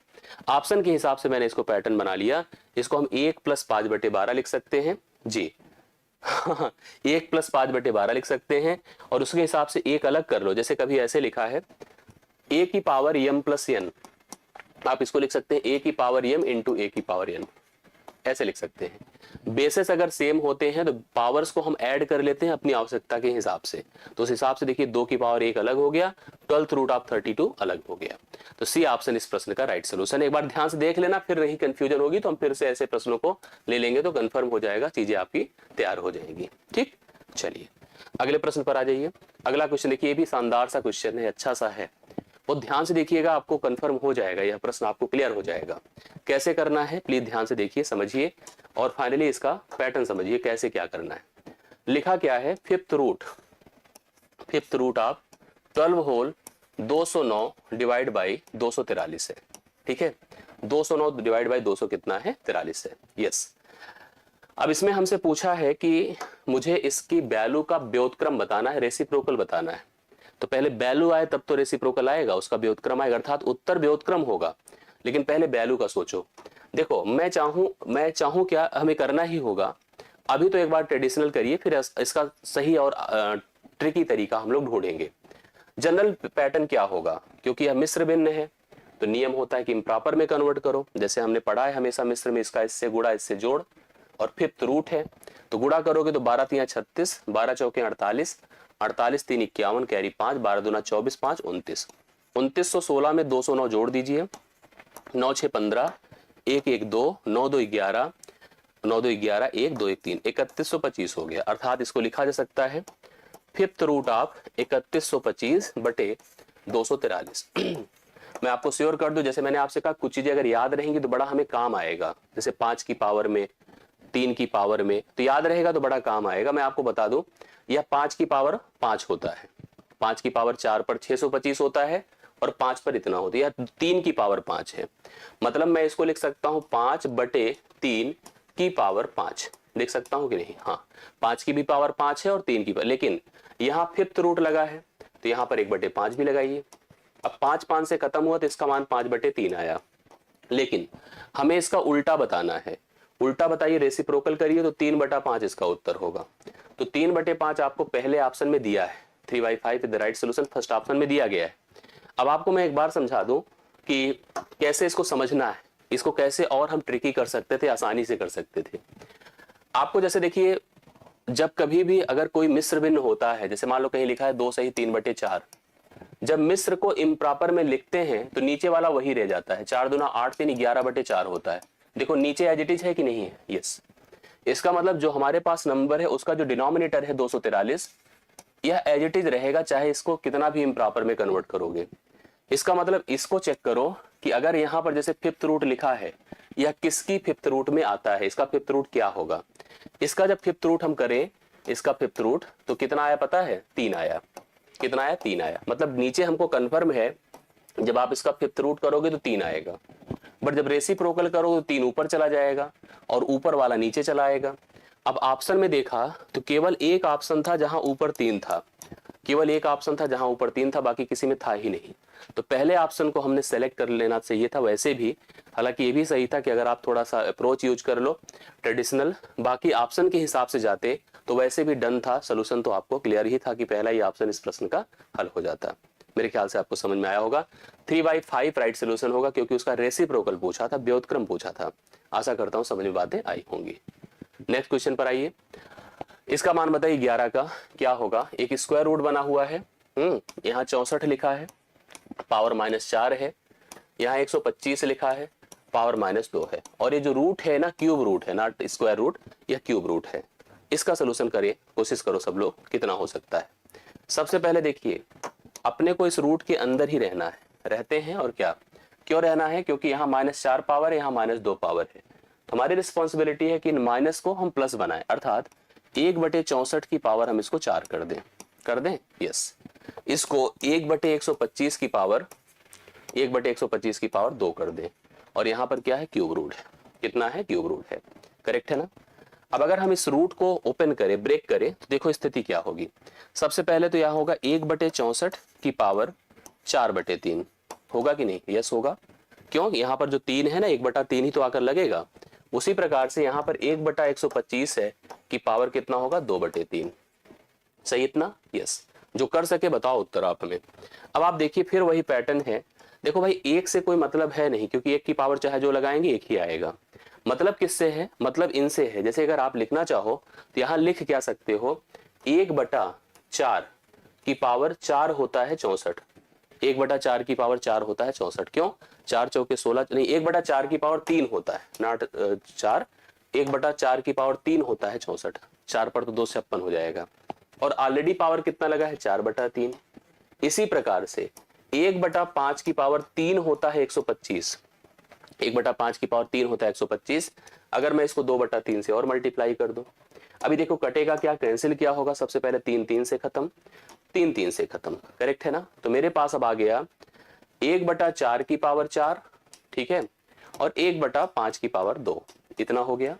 ऑप्शन के हिसाब से मैंने इसको पैटर्न बना लिया, इसको हम 1 प्लस 5/12 लिख सकते हैं जी। 1 प्लस 5/12 लिख सकते हैं, और उसके हिसाब से एक अलग कर लो। जैसे कभी ऐसे लिखा है a की पावर m प्लस n, आप इसको लिख सकते हैं a की पावर m इंटू a की पावर n, ऐसे लिख सकते हैं। बेसिस अगर सेम होते हैं तो पावर्स को हम ऐड कर लेते हैं अपनी आवश्यकता के हिसाब से, तो उस हिसाब से देखिए 2 की पावर 1 अलग हो गया, 12th रूट ऑफ 32 अलग हो गया। तो सी ऑप्शन इस प्रश्न का राइट सोल्यूशन। एक बार ध्यान से देख लेना, फिर नहीं कंफ्यूजन होगी तो हम फिर से ऐसे प्रश्नों को ले लेंगे तो कंफर्म हो जाएगा, चीजें आपकी तैयार हो जाएंगी। ठीक, चलिए अगले प्रश्न पर आ जाइए। अगला क्वेश्चन देखिए, ये भी शानदार सा क्वेश्चन है, अच्छा सा है, और ध्यान से देखिएगा, आपको कंफर्म हो जाएगा, यह प्रश्न आपको क्लियर हो जाएगा। कैसे करना है प्लीज ध्यान से देखिए, समझिए, और फाइनली इसका पैटर्न समझिए कैसे क्या करना है। लिखा क्या है, fifth root of 12 whole 209 divide by 243 है, ठीक है। 209 डिवाइड बाई 200 कितना है, 43 है, यस। अब इसमें हमसे पूछा है कि मुझे इसकी वैल्यू का व्युत्क्रम बताना है, रेसिप्रोकल बताना है। तो पहले वैल्यू आए तब तो रेसिप्रोकल आएगा, उसका व्युत्क्रम आएगा, अर्थात उत्तर व्युत्क्रम होगा। लेकिन पहले वैल्यू का सोचो। देखो मैं चाहूं क्या हमें करना ही होगा। अभी तो एक बार ट्रेडिशनल करिए, फिर इसका सही और ट्रिकी तरीका हम लोग ढूंढेंगे। जनरल पैटर्न क्या होगा, क्योंकि यह मिश्र भिन्न है तो नियम होता है कि इम्प्रॉपर में कन्वर्ट करो। जैसे हमने पढ़ा है हमेशा मिश्र में, इसका इससे गुणा इससे जोड़, और फिफ्थ रूट है तो गुणा करोगे तो 12 3 36, 12 चौके 48, 48 3 51, कैरी 5, 12 दूना 24, 5 29, 2916 में 209 जोड़ दीजिए, 9 6 15, 1 1 2, 9 2 11, 9 2 11, 1 2 1 3, 3125 हो गया। अर्थात इसको लिखा जा सकता है फिफ्थ रूट ऑफ 3125 बटे 243। मैं आपको श्योर कर दूं, जैसे मैंने आपसे कहा कुछ चीजें अगर याद रहेंगी तो बड़ा हमें काम आएगा। जैसे 5 की पावर में, 3 की पावर में, तो याद रहेगा तो बड़ा काम आएगा। मैं आपको बता दूं, यह 5 की पावर 5 होता है, 5 की पावर 4 पर 625 होता है, और 5 पर इतना होता है। यह 3 की पावर 5 है, मतलब मैं इसको लिख सकता हूं 5 बटे 3 की पावर 5, लिख सकता हूं कि नहीं? हाँ, 5 की भी पावर 5 है और 3 की, लेकिन यहाँ फिफ्थ रूट लगा है तो यहाँ पर 1 बटे 5 भी लगाइए। अब 5 5 से खत्म हुआ तो इसका मान 5 बटे 3 आया। लेकिन हमें इसका उल्टा बताना है। उल्टा बताइए, रेसिप्रोकल करिए तो 3 बटा 5 इसका उत्तर होगा। तो 3 बटे 5 आपको पहले ऑप्शन में दिया है, 3/5 is the right solution, first option में दिया गया है। अब आपको मैं एक बार समझा दूं कि कैसे इसको समझना है, इसको कैसे और हम ट्रिकी कर सकते थे, आसानी से कर सकते थे। आपको जैसे देखिए, जब कभी भी अगर कोई मिश्र भिन्न होता है, जैसे मान लो कहीं लिखा है 2 सही 3 बटे 4, जब मिश्र को इम्प्रॉपर में लिखते हैं तो नीचे वाला वही रह जाता है। 4 दूना 8 3 11 बटे 4 होता है। देखो नीचे एज इट इज है कि नहीं है? यस। इसका मतलब जो हमारे पास नंबर है उसका जो डिनोमिनेटर है 243, यह एज इट इज रहेगा, चाहे इसको कितना भी इम्प्रॉपर में कन्वर्ट करोगे। इसका मतलब इसको चेक करो कि अगर यहाँ पर जैसे फिफ्थ रूट लिखा है, यह किसकी फिफ्थ रूट में आता है, इसका फिफ्थ रूट क्या होगा। इसका जब फिफ्थ रूट हम करें, इसका फिफ्थ रूट तो कितना आया पता है? 3 आया। कितना आया? 3 आया। मतलब नीचे हमको कंफर्म है जब आप इसका फिफ्थ रूट करोगे तो 3 आएगा, बट जब रेसिप्रोकल करोगे तो 3 ऊपर चला जाएगा और ऊपर वाला नीचे चला आएगा। अब ऑप्शन में देखा तो केवल एक ऑप्शन था जहां ऊपर 3 था, केवल एक ऑप्शन था जहां ऊपर 3 था, बाकी किसी में था ही नहीं। तो पहले ऑप्शन को हमने सेलेक्ट कर लेना चाहिए था। वैसे भी हालांकि ये भी सही था कि अगर आप थोड़ा सा अप्रोच यूज कर लो ट्रेडिशनल, बाकी ऑप्शन के हिसाब से जाते तो वैसे भी डन था, सोल्यूशन तो आपको क्लियर ही था कि पहला ही ऑप्शन इस प्रश्न का हल हो जाता। मेरे ख्याल से आपको समझ में आया होगा। 3/5 राइट सोल्यूशन होगा, क्योंकि उसका रेसिप्रोकल पूछा था, व्युत्क्रम पूछा था। आशा करता हूं समझ में बातें आई होंगी। नेक्स्ट क्वेश्चन पर आइए। इसका मान बताइए 11 का क्या होगा। एक स्क्वायर रूट बना हुआ है, यहाँ 64 लिखा है, पावर -4 है, यहाँ 125 लिखा है, पावर -2 है, और ये जो रूट है ना, क्यूब रूट है, नॉट स्क्वायर रूट, यह क्यूब रूट है। इसका सोल्यूशन करिए, कोशिश करो सब लोग, कितना हो सकता है। सबसे पहले देखिए, अपने को इस रूट के अंदर ही रहना है, रहते हैं, और क्या क्यों रहना है? क्योंकि यहाँ -4 पावर है, यहाँ -2 पावर है। तो हमारी रिस्पॉन्सिबिलिटी है कि इन माइनस को हम प्लस बनाएं, अर्थात 1 बटे 64 की पावर हम इसको 4 कर दें। कर दें? यस। इसको 1 बटे 125 की पावर, 1 बटे 125 की पावर 2 कर दें, और यहाँ पर क्या है? क्यूब रूट है। कितना है? क्यूब रूट है। करेक्ट है ना? अब अगर हम इस रूट को ओपन करें, ब्रेक करें, तो देखो स्थिति क्या होगी। सबसे पहले तो यहाँ होगा 1 बटे 64 की पावर 4 बटे 3, होगा कि नहीं? यस होगा। क्यों? यहाँ पर जो 3 है ना, 1 बटा 3 ही तो आकर लगेगा। उसी प्रकार से यहाँ पर 1 बटा 125 है कि पावर कितना होगा? 2 बटे 3। सही इतना? यस। जो कर सके बताओ उत्तर आप हमें। अब आप देखिए फिर वही पैटर्न है। देखो भाई, 1 से कोई मतलब है नहीं, क्योंकि 1 की पावर चाहे जो लगाएंगे 1 ही आएगा। मतलब किससे है? मतलब इनसे है। जैसे अगर आप लिखना चाहो तो यहाँ लिख क्या सकते हो, 1 बटा 4 की पावर 4 होता है 64। 1 बटा 4 की पावर 4 होता है 64। क्यों? 4 चौके 16 नहीं, 1 बटा 4 की पावर 3 होता है, नॉट 4। 1 बटा 4 की पावर 3 होता है 64। 4 पर तो 2 से 56 हो जाएगा, और ऑलरेडी पावर कितना लगा है? 4 बटा 3। इसी प्रकार से 1 बटा 5 की पावर 3 होता है 125। 1 बटा 5 की पावर 3 होता है 125। अगर मैं इसको 2 बटा 3 से और मल्टीप्लाई कर दूं, अभी देखो कटेगा क्या, कैंसिल क्या होगा, सबसे पहले 3 3 से खत्म, 3 3 से खत्म, करेक्ट है ना। तो मेरे पास अब आ गया 1/4 की पावर 4, ठीक है, और 1/5 की पावर 2, इतना हो गया,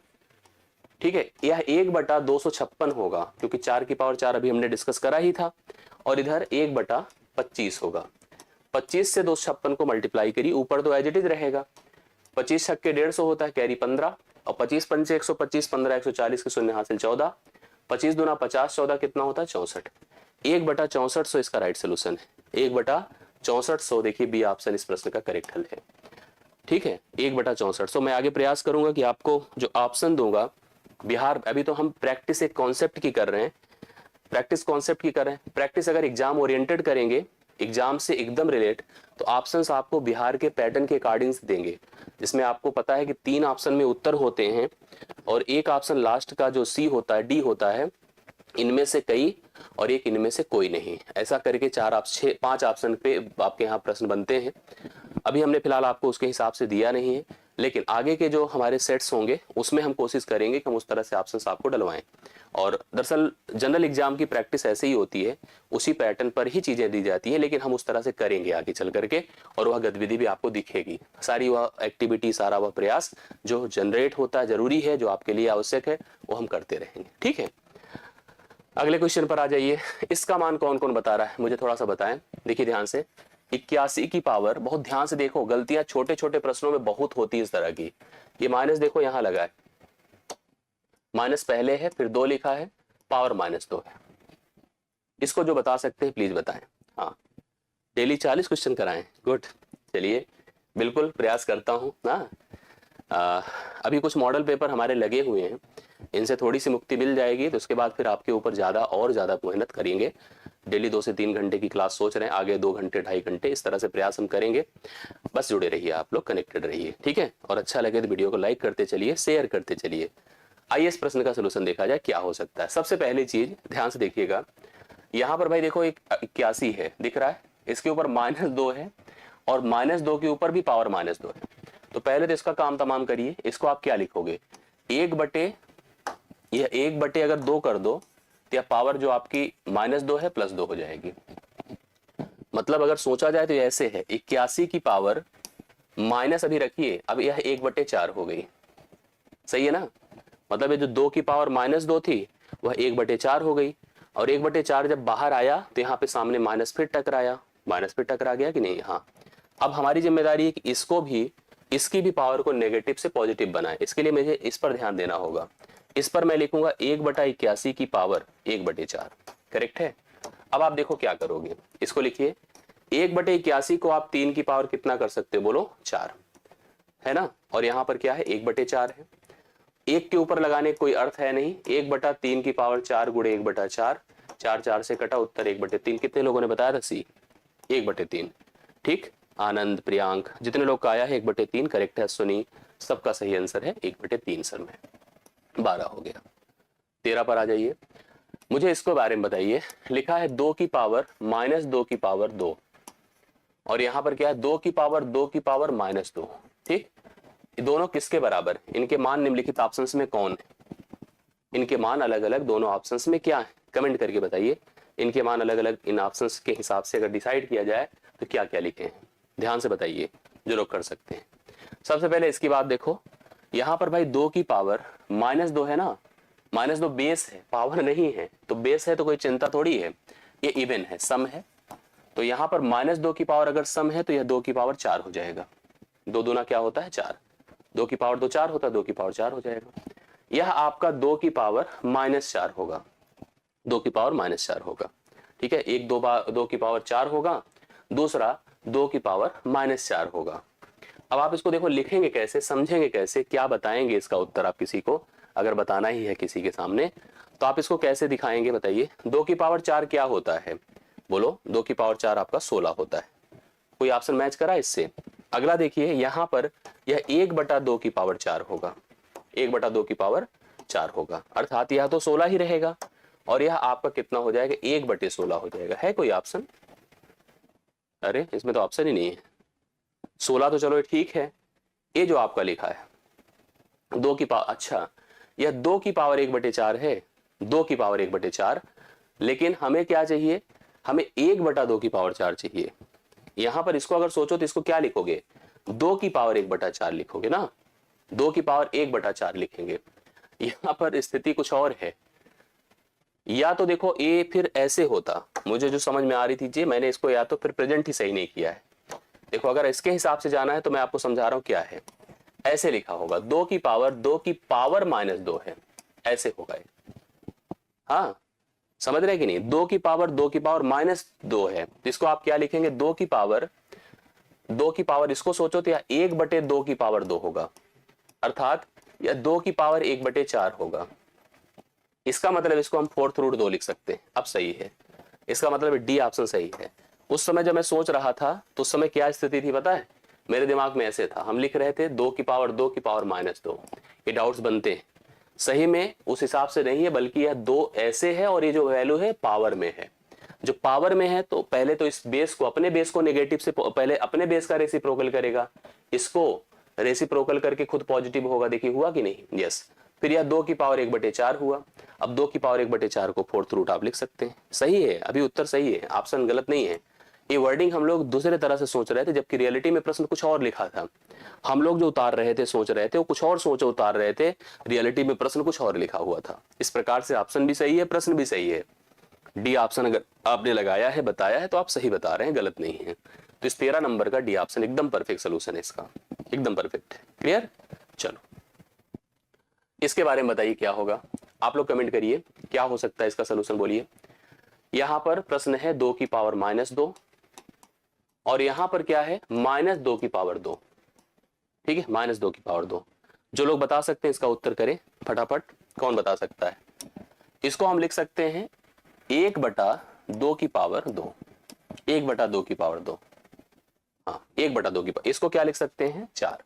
ठीक है। यह 1/256 होगा, क्योंकि 4 की पावर 4 अभी हमने डिस्कस करा ही था, और इधर 1/25 होगा। 25 से 256 को मल्टीप्लाई करिए, ऊपर तो एज इट इज रहेगा, 25 छक्के 150 होता है, कैरी 15, और 25 पंचे 125, 15 140 के शून्य हासिल 14, 25 दूना 50, 14 कितना होता है 64, 1/6400 इसका राइट सोल्यूशन है, 1/6400। देखिए बी ऑप्शन इस प्रश्न का करेक्ट हल है, ठीक है, 1/6400। मैं आगे प्रयास करूंगा कि आपको जो ऑप्शन दूंगा बिहार, अभी तो हम प्रैक्टिस एक कॉन्सेप्ट की कर रहे हैं, प्रैक्टिस कॉन्सेप्ट की कर रहे हैं, प्रैक्टिस अगर एग्जाम ओरिएंटेड करेंगे, एग्जाम से एकदम रिलेट, तो ऑप्शंस आपको बिहार के पैटर्न के अकॉर्डिंग देंगे, जिसमें आपको पता है कि 3 ऑप्शन में उत्तर होते हैं और एक ऑप्शन लास्ट का जो सी होता है, डी होता है, इनमें से कई और एक इनमें से कोई नहीं, ऐसा करके 5 ऑप्शन पे आपके यहाँ प्रश्न बनते हैं। अभी हमने फिलहाल आपको उसके हिसाब से दिया नहीं है, लेकिन आगे के जो हमारे सेट्स होंगे उसमें हम कोशिश करेंगे कि हम उस तरह से ऑप्शंस आपको डलवाएं। और दरअसल जनरल एग्जाम की प्रैक्टिस ऐसे ही होती है, उसी पैटर्न पर ही चीजें दी जाती है, लेकिन हम उस तरह से करेंगे आगे चल करके, और वह गतिविधि भी आपको दिखेगी, सारी वह एक्टिविटी, सारा वह प्रयास जो जनरेट होता है, जरूरी है, जो आपके लिए आवश्यक है, वो हम करते रहेंगे, ठीक है। अगले क्वेश्चन पर आ जाइए, इसका मान कौन कौन बता रहा है, मुझे थोड़ा सा बताएं, देखिए ध्यान से। 81 की पावर, बहुत ध्यान से देखो, गलतियां छोटे छोटे प्रश्नों में बहुत होती है इस तरह की। ये माइनस देखो यहां लगा है, माइनस पहले है, फिर 2 लिखा है, पावर -2 है। इसको जो बता सकते हैं प्लीज बताएं। हाँ, डेली 40 क्वेश्चन कराएं, गुड, चलिए बिल्कुल प्रयास करता हूं ना। अभी कुछ मॉडल पेपर हमारे लगे हुए हैं, इनसे थोड़ी सी मुक्ति मिल जाएगी, तो उसके बाद फिर आपके ऊपर ज्यादा और ज्यादा मेहनत करेंगे। डेली 2 से 3 घंटे की क्लास सोच रहे हैं, आगे 2 घंटे 2.5 घंटे, इस तरह से प्रयास हम करेंगे। बस जुड़े रहिए, आप लोग कनेक्टेड रहिए, ठीक है। और अच्छा लगे तो वीडियो को लाइक करते चलिए, शेयर करते चलिए। आइए इस प्रश्न का सोल्यूशन देखा जाए क्या हो सकता है। सबसे पहली चीज ध्यान से देखिएगा, यहाँ पर भाई देखो एक 81 है, दिख रहा है, इसके ऊपर -2 है, और -2 के ऊपर भी पावर -2 है। तो पहले तो इसका काम तमाम करिए, इसको आप क्या लिखोगे, 1/, अगर 2 कर दो तो यह पावर जो आपकी -2 है +2 हो जाएगी। मतलब अगर सोचा जाए तो ऐसे है, 81 की पावर माइनस अभी रखिए, अब यह 1/4 हो गई, सही है ना। मतलब ये जो 2 की पावर -2 थी वह 1/4 हो गई, और 1/4 जब बाहर आया तो यहाँ पे सामने माइनस फिर टकराया, माइनस फिर टकरा गया कि नहीं। हाँ, अब हमारी जिम्मेदारी है कि इसको भी, इसकी भी पावर को नेगेटिव से पॉजिटिव बनाए, इसके लिए मुझे इस पर ध्यान देना होगा। इस पर मैं लिखूंगा 1/81 की पावर 1/4, करेक्ट है। अब आप देखो क्या करोगे, इसको लिखिए, 1/81 को आप 3 की पावर कितना कर सकते हो, बोलो 4, है ना। और यहाँ पर क्या है, 1/4 है, 1 के ऊपर लगाने का कोई अर्थ है नहीं, 1/3 की पावर 4 गुणे 1/4, 4 4 से कटा, उत्तर 1/3। कितने लोगों ने बताया था सी, 1/3, ठीक। आनंद, प्रियांक, जितने लोग का आया है 1/3 करेक्ट है, सुनी, सबका सही आंसर है 1/3 सर में। 12 हो गया। 13 पर आ जाइए, मुझे इसको बारे में बताइए। लिखा है 2 की पावर -2 की पावर 2, और यहां पर क्या है, 2 की पावर 2 की पावर -2, ठीक। ये दोनों किसके बराबर, इनके मान निम्नलिखित ऑप्शंस में कौन है, इनके मान अलग अलग दोनों ऑप्शंस में क्या है, कमेंट करके बताइए। इनके मान अलग अलग इन ऑप्शंस के हिसाब से अगर डिसाइड किया जाए तो क्या क्या लिखे हैं, ध्यान से बताइए जो लोग कर सकते हैं। सबसे पहले इसकी बात देखो, यहां पर भाई 2 की पावर -2 है ना, -2 बेस है, पावर नहीं है, तो बेस है तो कोई चिंता थोड़ी है, ये इवन है, सम है। तो यहां पर -2 की पावर अगर सम है तो यह 2 की पावर 4 हो जाएगा, 2 दूना क्या होता है 4, 2 की पावर 2 4 होता है, 2 की पावर 4 हो जाएगा। यह आपका 2 की पावर -4 होगा, 2 की पावर -4 होगा, ठीक है। एक 2 की पावर 4 होगा, दूसरा 2 की पावर -4 होगा। अब आप इसको देखो लिखेंगे कैसे, समझेंगे कैसे, क्या बताएंगे इसका उत्तर आप किसी को, अगर बताना ही है किसी के सामने तो आप इसको कैसे दिखाएंगे बताइए। 2 की पावर 4 क्या होता है, बोलो, 2 की पावर 4 आपका 16 होता है। कोई ऑप्शन मैच करा इससे। अगला देखिए, यहां पर यह 1/2 की पावर 4 होगा, 1/2 की पावर 4 होगा, अर्थात यह तो 16 ही रहेगा, और यह आपका कितना हो जाएगा, 1/16 हो जाएगा। है कोई ऑप्शन, अरे इसमें तो ऑप्शन ही नहीं है, 16 तो चलो ठीक है। ये जो आपका लिखा है 2 की पावर, अच्छा यह 2 की पावर 1/4 है, 2 की पावर 1/4, लेकिन हमें क्या चाहिए, हमें 1/2 की पावर 4 चाहिए। यहां पर इसको अगर सोचो तो इसको क्या लिखोगे, 2 की पावर 1/4 लिखोगे ना, 2 की पावर 1/4 लिखेंगे। यहां पर स्थिति कुछ और है, या तो देखो ए फिर ऐसे होता, मुझे जो समझ में आ रही थी जी, मैंने इसको या तो फिर प्रेजेंट ही सही नहीं किया है। देखो अगर इसके हिसाब से जाना है तो मैं आपको समझा रहा हूं क्या है, ऐसे लिखा होगा 2 की पावर -2 है, ऐसे होगा ये। हाँ समझ रहे कि नहीं, 2 की पावर -2 है, तो इसको आप क्या लिखेंगे, 2 की पावर इसको सोचो तो या 1/2 की पावर 2 होगा, अर्थात या 2 की पावर 1/4 होगा। इसका मतलब इसको हम 4/2 लिख सकते हैं। अब सही है, इसका मतलब डी ऑप्शन सही है। उस समय जब मैं सोच रहा था तो उस समय क्या स्थिति थी पता है, मेरे दिमाग में ऐसे था, हम लिख रहे थे 2 की पावर -2, ये डाउट्स बनते हैं, सही में उस हिसाब से नहीं है, बल्कि यह 2 ऐसे है और ये जो वैल्यू है पावर में है। जो पावर में है तो पहले तो इस बेस को, अपने बेस को नेगेटिव से पहले अपने बेस का रेसिप्रोकल करेगा, इसको रेसिप्रोकल करके खुद पॉजिटिव होगा। देखिए हुआ कि नहीं, यस। फिर यह 2 की पावर 1/4 हुआ। अब 2 की पावर 1/4 को 4/रूट आप लिख सकते हैं। सही है, अभी उत्तर सही है, ऑप्शन गलत नहीं है। ये वर्डिंग हम लोग दूसरे तरह से सोच रहे थे, जबकि रियलिटी में प्रश्न कुछ और लिखा था। हम लोग जो उतार रहे थे, सोच रहे थे, वो कुछ और सोच उतार रहे थे, रियलिटी में प्रश्न कुछ और लिखा हुआ था। इस प्रकार से ऑप्शन भी सही है, प्रश्न भी सही है। डी ऑप्शन अगर आपने लगाया है, बताया है, तो आप सही बता रहे हैं, गलत नहीं है। तो इस 13 नंबर का डी ऑप्शन एकदम परफेक्ट सोल्यूशन है, इसका एकदम परफेक्ट है। क्लियर, चलो इसके बारे में बताइए क्या होगा, आप लोग कमेंट करिए क्या हो सकता है इसका सोल्यूशन, बोलिए। यहां पर प्रश्न है 2 की पावर -2 और यहां पर क्या है, -2 की पावर 2। ठीक है, -2 की पावर 2। जो लोग बता सकते हैं इसका उत्तर करें फटाफट। कौन बता सकता है, इसको हम लिख सकते हैं 1/2 की पावर 2, 1/2 की पावर 2। हाँ 1/2 की पावर, इसको क्या लिख सकते हैं 4।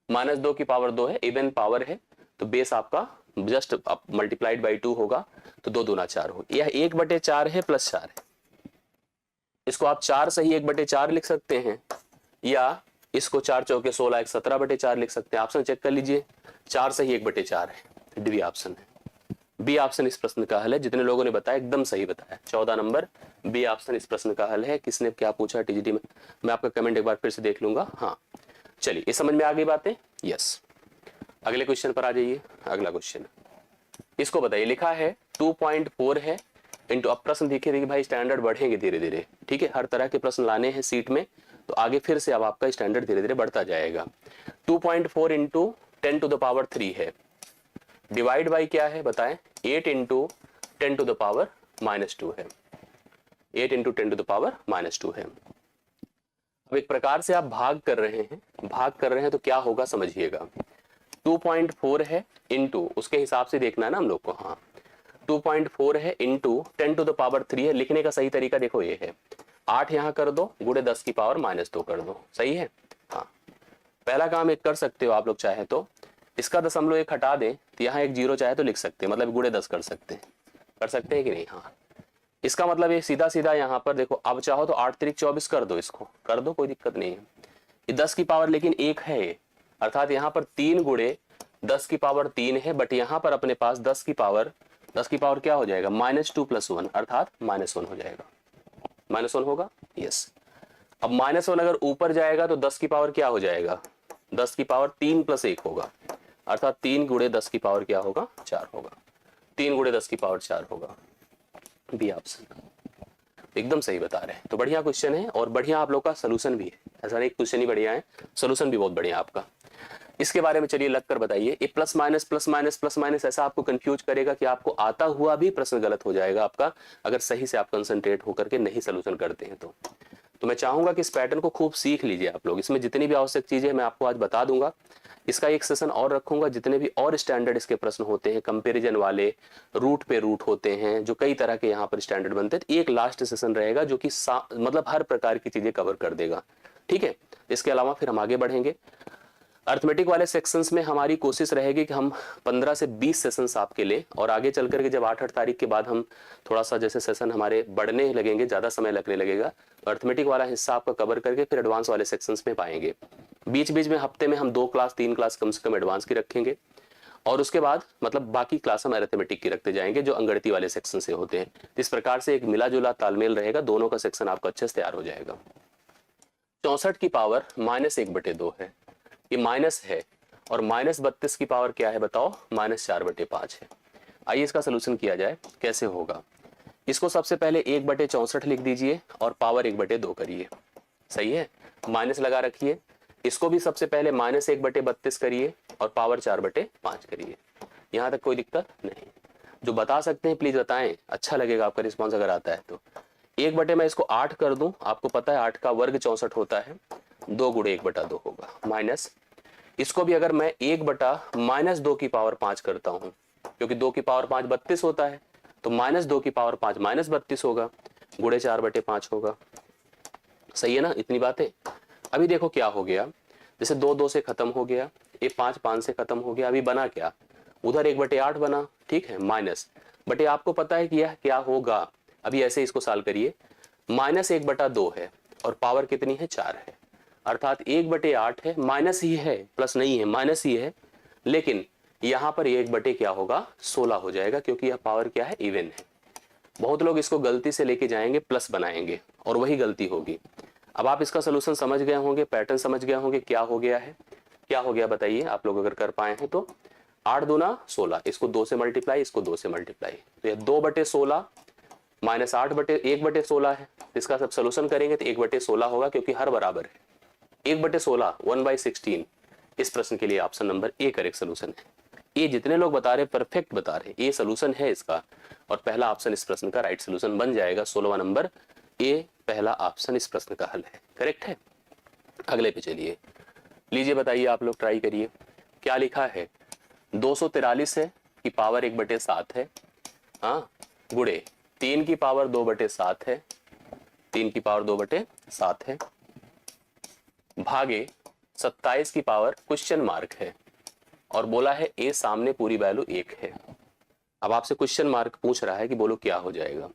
-2 की पावर 2 है, इवन पावर है, तो बेस आपका जस्ट मल्टीप्लाइड बाई 2 होगा, तो 2 दूना 4 हो। यह 1/4 है प्लस 4 है, इसको आप 4 सही 1/4 लिख सकते हैं, या इसको 4 चौके 16 1 17/4 लिख सकते हैं। ऑप्शन चेक कर लीजिए, 4 सही 1/4 है, डी ऑप्शन है। बी ऑप्शन इस प्रश्न का हल है। जितने लोगों ने बताया एकदम सही बताया, 14 नंबर बी ऑप्शन इस प्रश्न का हल है। किसने क्या पूछा टीजीटी में, मैं आपका कमेंट एक बार फिर से देख लूंगा। हाँ चलिए, ये समझ में आ गई बातें, यस। अगले क्वेश्चन पर आ जाइए। अगला क्वेश्चन इसको बताइए, लिखा है 2.4 है इंटू, अब प्रश्न देखिए भाई स्टैंडर्ड बढ़ेंगे धीरे धीरे, ठीक है, हर तरह के प्रश्न लाने हैं सीट में, तो आगे फिर से अब आपका स्टैंडर्ड धीरे धीरे बढ़ता जाएगा। 2.4 इंटू 10⁻³ है, डिवाइड बाई क्या है बताएं, 8 इंटू 10⁻⁻2 है, 8 इंटू 10⁻⁻2 है। अब एक प्रकार से आप भाग कर रहे हैं, तो क्या होगा समझिएगा। 2.4 है इंटू, उसके हिसाब से देखना है ना हम लोग को। हाँ 2.4 है इंटू 10⁻³ है, लिखने का सही तरीका देखो ये है, 8 यहां कर दो, गुणे 10 की पावर -2 कर दो, सही है। हाँ पहला काम एक कर सकते हो आप लोग, चाहे तो इसका दशमलव 1 हटा दें, तो यहाँ एक 0 चाहे तो लिख सकते हैं, मतलब गुणे 10 कर सकते हैं कि नहीं। हाँ इसका मतलब ये सीधा सीधा यहाँ पर देखो, अब चाहो तो 8 त्रिक 24 कर दो, इसको कर दो, कोई दिक्कत नहीं है। ये 10 की पावर लेकिन 1 है ये, अर्थात यहाँ पर 3 गुणे 10 की पावर 3 है, बट यहाँ पर अपने पास 10 की पावर क्या हो जाएगा, -2 + 1, अर्थात -1 हो जाएगा, -1 होगा, यस। अब -1 अगर ऊपर जाएगा तो 10 की पावर क्या हो जाएगा, 10 की पावर 3 + 1 होगा, अर्थात 3 गुणे 10 की पावर क्या होगा, 4 होगा, 3 गुणे 10 की पावर 4 होगा। बी ऑप्शन एकदम सही बता रहे हैं। तो बढ़िया क्वेश्चन है और बढ़िया आप लोग का सोल्यूशन भी है, ऐसा नहीं क्वेश्चन ही बढ़िया है, सोल्यूशन भी बहुत बढ़िया आपका। इसके बारे में चलिए लग कर बताइए। ये प्लस माइनस ऐसा आपको कंफ्यूज करेगा कि आपको आता हुआ भी प्रश्न गलत हो जाएगा आपका, अगर सही से आप कंसंट्रेट होकर के नहीं सोल्यूशन करते हैं तो मैं चाहूंगा कि इस पैटर्न को खूब सीख लीजिए आप लोग। इसमें जितनी भी आवश्यक चीजें मैं आपको आज बता दूंगा, इसका एक सेशन और रखूंगा, जितने भी और स्टैंडर्ड इसके प्रश्न होते हैं, कंपैरिजन वाले, रूट पे रूट होते हैं, जो कई तरह के यहाँ पर स्टैंडर्ड बनते हैं, एक लास्ट सेशन रहेगा जो कि मतलब हर प्रकार की चीजें कवर कर देगा, ठीक है। इसके अलावा फिर हम आगे बढ़ेंगे। अर्थमेटिक वाले सेक्शंस में हमारी कोशिश रहेगी कि हम 15 से 20 सेशंस आपके लिए, और आगे चल करके जब 8 तारीख के बाद हम थोड़ा सा जैसे सेशन हमारे बढ़ने लगेंगे, ज़्यादा समय लगने लगेगा, तो अर्थमेटिक वाला हिस्सा आपका कवर करके फिर एडवांस वाले सेक्शंस में पाएंगे। बीच बीच में हफ्ते में हम 2 क्लास 3 क्लास कम से कम एडवांस की रखेंगे, और उसके बाद मतलब बाकी क्लास हम अरिथमेटिक की रखते जाएंगे जो अंगड़ती वाले सेक्शन से होते हैं। इस प्रकार से एक मिला जुला तालमेल रहेगा, दोनों का सेक्शन आपका अच्छे से तैयार हो जाएगा। 64 की पावर -1/2 है, ये माइनस है, और -32 की पावर क्या है बताओ, -4/5 है। आइए इसका सोल्यूशन किया जाए, कैसे होगा। इसको सबसे पहले 1/64 लिख दीजिए और पावर 1/2 करिए, सही है, माइनस लगा रखिए। इसको भी सबसे पहले -1/32 करिए और पावर 4/5 करिए। यहां तक कोई दिक्कत नहीं। जो बता सकते हैं प्लीज बताएं, अच्छा लगेगा आपका रिस्पॉन्स अगर आता है तो। 1 मैं इसको 8 कर दूं, आपको पता है 8 का वर्ग 64 होता है, 2 गुणे 1/2 होगा, माइनस इसको भी अगर मैं 1/-2 की पावर 5 करता हूं, क्योंकि 2 की पावर 5 32 होता है, तो -2 की पावर 5 -32 होगा, गुणे 4/5 होगा। सही है ना, इतनी बातें। अभी देखो क्या हो गया, जैसे 2 2 से खत्म हो गया, ये 5 5 से खत्म हो गया, अभी बना क्या, उधर 1/8 बना, ठीक है, माइनस बटे आपको पता है कि यह क्या होगा। अभी ऐसे इसको सॉल्व करिए, -1/2 है और पावर कितनी है, 4 है, अर्थात 1/8 है, माइनस ही है, प्लस नहीं है, माइनस ही है, लेकिन यहां पर 1 क्या होगा, 16 हो जाएगा, क्योंकि यह पावर क्या है, इवन है। बहुत लोग इसको गलती से लेके जाएंगे, प्लस बनाएंगे, और वही गलती होगी। अब आप इसका सोल्यूशन समझ गए होंगे, पैटर्न समझ गए होंगे, क्या हो गया है, क्या हो गया बताइए आप लोग अगर कर पाए हैं तो। 8 दूना 16, इसको 2 से मल्टीप्लाई, इसको 2 से मल्टीप्लाई, तो यह 2/16 माइनस 1/16 है। इसका सब सोल्यूशन करेंगे तो 1/16 होगा, क्योंकि हर बराबर है। 1/16 1/16, इस प्रश्न के लिए option number A correct solution है। ये जितने लोग बता रहे परफेक्ट बता रहे, ये सोल्यूशन है इसका, और पहला ऑप्शन इस प्रश्न का राइट सोल्यूशन बन जाएगा। 16वां नंबर ए पहला ऑप्शन इस प्रश्न का हल है, करेक्ट है। अगले पे चलिए, लीजिए बताइए, आप लोग ट्राई करिए, क्या लिखा है, 243 है की पावर 1/7 है, हाँ, गुणे 3 की पावर 2/7 है, 3 की पावर 2/7 है, भागे 27 की पावर क्वेश्चन मार्क है, और बोला है ए सामने पूरी वैल्यू 1 है। अब आपसे क्वेश्चन मार्क पूछ रहा है कि बोलो क्या हो जाएगा।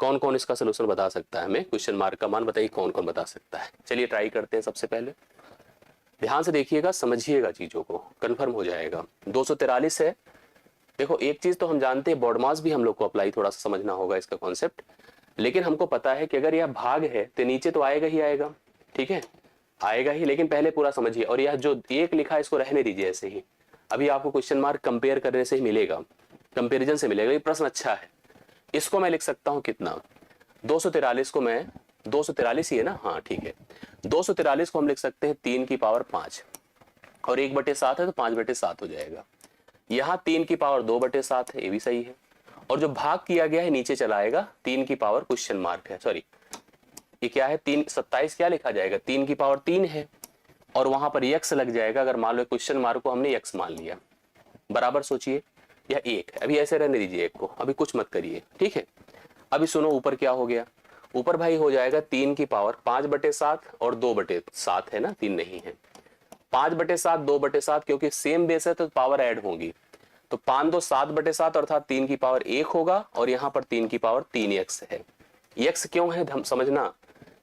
कौन कौन इसका सोल्यूशन बता सकता है, हमें क्वेश्चन मार्क का मान बताइए, कौन कौन बता सकता है। चलिए ट्राई करते हैं। सबसे पहले ध्यान से देखिएगा, समझिएगा, चीजों को कंफर्म हो जाएगा। 243 है, देखो एक चीज तो हम जानते हैं, बॉड मास भी हम लोग को अप्लाई थोड़ा सा समझना होगा इसका कॉन्सेप्ट, लेकिन हमको पता है कि अगर यह भाग है तो नीचे तो आएगा ही आएगा, ठीक है, आएगा ही, लेकिन पहले पूरा समझिए। और यह जो 1 लिखा है इसको रहने दीजिए ऐसे ही, अभी आपको क्वेश्चन मार्क कंपेयर करने से ही मिलेगा, कंपेरिजन से मिलेगा। ये प्रश्न अच्छा है, इसको मैं लिख सकता हूं कितना, 243 को मैं, 243 ही है ना, हाँ ठीक है, 243 को हम लिख सकते हैं 3 की पावर 5, और 1/7 है तो 5/7 हो जाएगा। यहाँ 3 की पावर 2/7 है, ये भी सही है, और जो भाग किया गया है नीचे चला आएगा, 3 की पावर क्वेश्चन मार्क है, सॉरी ये क्या है, 3 27 क्या लिखा जाएगा, 3 की पावर 3 है, और वहां पर यक्स लग जाएगा, अगर मान लो क्वेश्चन मार्क को हमने यक्स मान लिया, बराबर सोचिए, यह 1 है। अभी ऐसे रहने दीजिए एक को, अभी कुछ मत करिए, ठीक है। अभी सुनो ऊपर क्या हो गया, ऊपर भाई हो जाएगा 3 की पावर 5/7 और 2/7 है ना, 3 नहीं है, 5/7 2/7, क्योंकि सेम बेस है तो पावर ऐड होंगी, तो 5 2 7/7 अर्थात 3 की पावर 1 होगा, और यहाँ पर 3 की पावर 3 यक्स है। यक्स क्यों है हम समझना,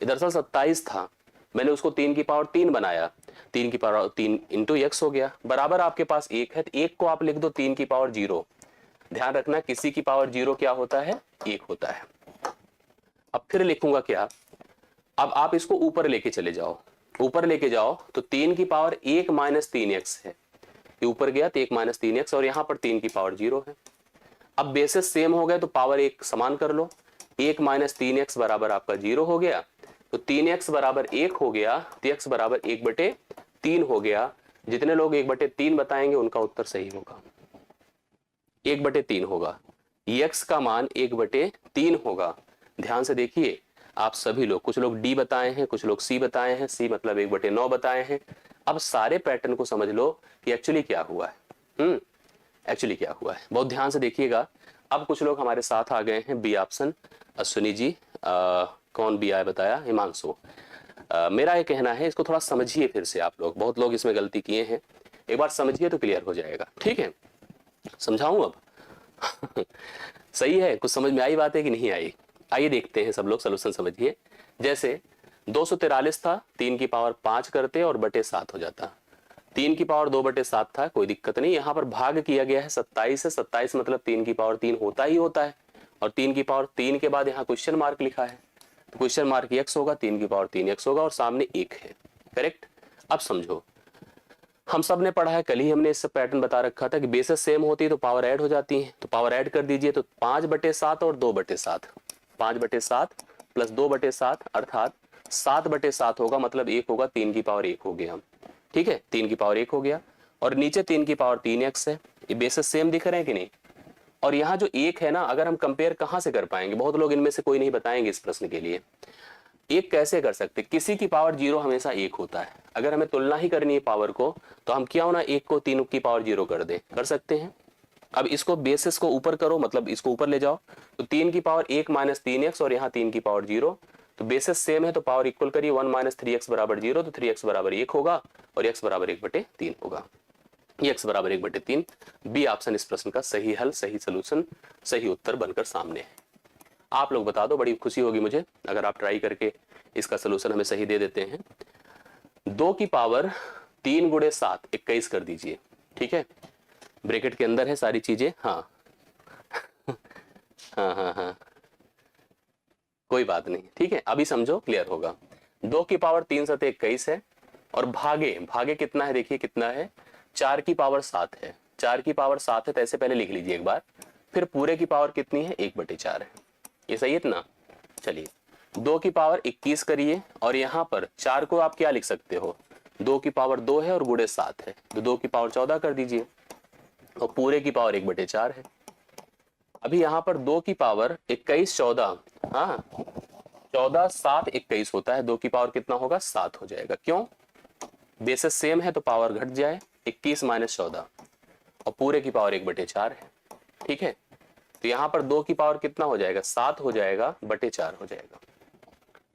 दरअसल 27 था, मैंने उसको 3 की पावर 3 बनाया, 3 की पावर 3 इंटू यक्स हो गया, बराबर आपके पास 1 है, तो 1 को आप लिख दो 3 की पावर 0। ध्यान रखना किसी की पावर 0 क्या होता है, 1 होता है। अब फिर लिखूंगा क्या, अब आप इसको ऊपर लेके चले जाओ, ऊपर लेके जाओ तो 3 की पावर 1 माइनस 3x है, ये ऊपर गया तो 1 माइनस 3x, और यहाँ पर 3 की पावर 0 है। अब बेसिस सेम हो गए तो पावर 1 समान कर लो, 1 माइनस 3x बराबर आपका 0 हो गया, तो 3x बराबर 1 हो गया, तो x बराबर 1/3 हो गया। जितने लोग 1/3 बताएंगे उनका उत्तर सही होगा, 1/3 होगा, x का मान 1/3 होगा। ध्यान से देखिए आप सभी लोग, कुछ लोग डी बताए हैं, कुछ लोग सी बताए हैं, सी मतलब 1/9 बताए हैं। अब सारे पैटर्न को समझ लो कि एक्चुअली क्या हुआ है, एक्चुअली क्या हुआ है, बहुत ध्यान से देखिएगा। अब कुछ लोग हमारे साथ आ गए हैं, बी ऑप्शन, अश्विनी जी, कौन बी आए बताया, हिमांशु। मेरा ये कहना है इसको थोड़ा समझिए फिर से, आप लोग बहुत लोग इसमें गलती किए हैं, एक बार समझिए तो क्लियर हो जाएगा, ठीक है। समझाऊं अब सही है, कुछ समझ में आई बात है कि नहीं आई, आइए देखते हैं सब लोग सोल्यूशन समझिए। जैसे 243 था, 3 की पावर 5 करते और बटे 7 हो जाता, 3 की पावर 2/7 था, कोई दिक्कत नहीं। यहाँ पर भाग किया गया है 27 से, 27 मतलब 3 की पावर 3 होता ही होता है, और 3 की पावर 3 के बाद यहाँ क्वेश्चन मार्क लिखा है, तो क्वेश्चन मार्क x होगा, 3 की पावर 3 x होगा, और सामने 1 है। करेक्ट। अब समझो, हम सब ने पढ़ा है, कल ही हमने इससे पैटर्न बता रखा था कि बेसेस सेम होती है तो पावर ऐड हो जाती है, तो पावर ऐड कर दीजिए, तो 5/7 और 2/7, 5/7 प्लस 2/7 अर्थात 7/7 होगा, मतलब 1 होगा, 3 की पावर 1 हो गया। ठीक है, 3 की पावर 1 हो गया, और नीचे 3 की पावर 3x है। ये बेसेस सेम दिख रहे हैं कि नहीं? और यहाँ जो 1 है ना, अगर हम कंपेयर कहाँ से कर पाएंगे, बहुत लोग इनमें से कोई नहीं बताएंगे इस प्रश्न के लिए। एक कैसे कर सकते, किसी की पावर 0 हमेशा 1 होता है, अगर हमें तुलना ही करनी है पावर को, तो हम क्यों ना 1 को 3 की पावर 0 कर दे, कर सकते हैं। अब इसको बेसिस को ऊपर करो, मतलब इसको ऊपर ले जाओ, तो 3 की पावर 1 माइनस 3x, और यहाँ 3 की पावर 0, तो बेसिस सेम है तो पावर इक्वल करिए, 1 माइनस 3x बराबर 0, तो 3x बराबर 1 होगा, और x बराबर 1/3 होगा। ये x बराबर 1/3, बी ऑप्शन इस प्रश्न का सही हल, सही सोल्यूशन, सही उत्तर बनकर सामने है। आप लोग बता दो, बड़ी खुशी होगी मुझे अगर आप ट्राई करके इसका सोल्यूशन हमें सही दे देते हैं। 2 की पावर 3 गुणे 7 21 कर दीजिए। ठीक है, ब्रैकेट के अंदर है सारी चीजें। हाँ हाँ, कोई बात नहीं, ठीक है, अभी समझो, क्लियर होगा। 2 की पावर 3 7 21 है, और भागे भागे कितना है, देखिए कितना है, 4 की पावर 7 है। 4 की पावर 7 है तो ऐसे पहले लिख लीजिए एक बार, फिर पूरे की पावर कितनी है, 1/4 है। ये सही है इतना? चलिए, 2 की पावर 21 करिए, और यहाँ पर 4 को आप क्या लिख सकते हो, 2 की पावर 2 है और गुणे 7 है, तो 2 की पावर 14 कर दीजिए, और पूरे की पावर 1/4 है। अभी यहाँ पर 2 की पावर 21 14, हाँ 14 7 21 होता है, 2 की पावर कितना होगा, 7 हो जाएगा। क्यों? बेसिस सेम है तो पावर घट जाए, 21 माइनस 14, और पूरे की पावर 1/4 है। ठीक है, तो यहाँ पर 2 की पावर कितना हो जाएगा, 7 हो जाएगा, बटे 4 हो जाएगा।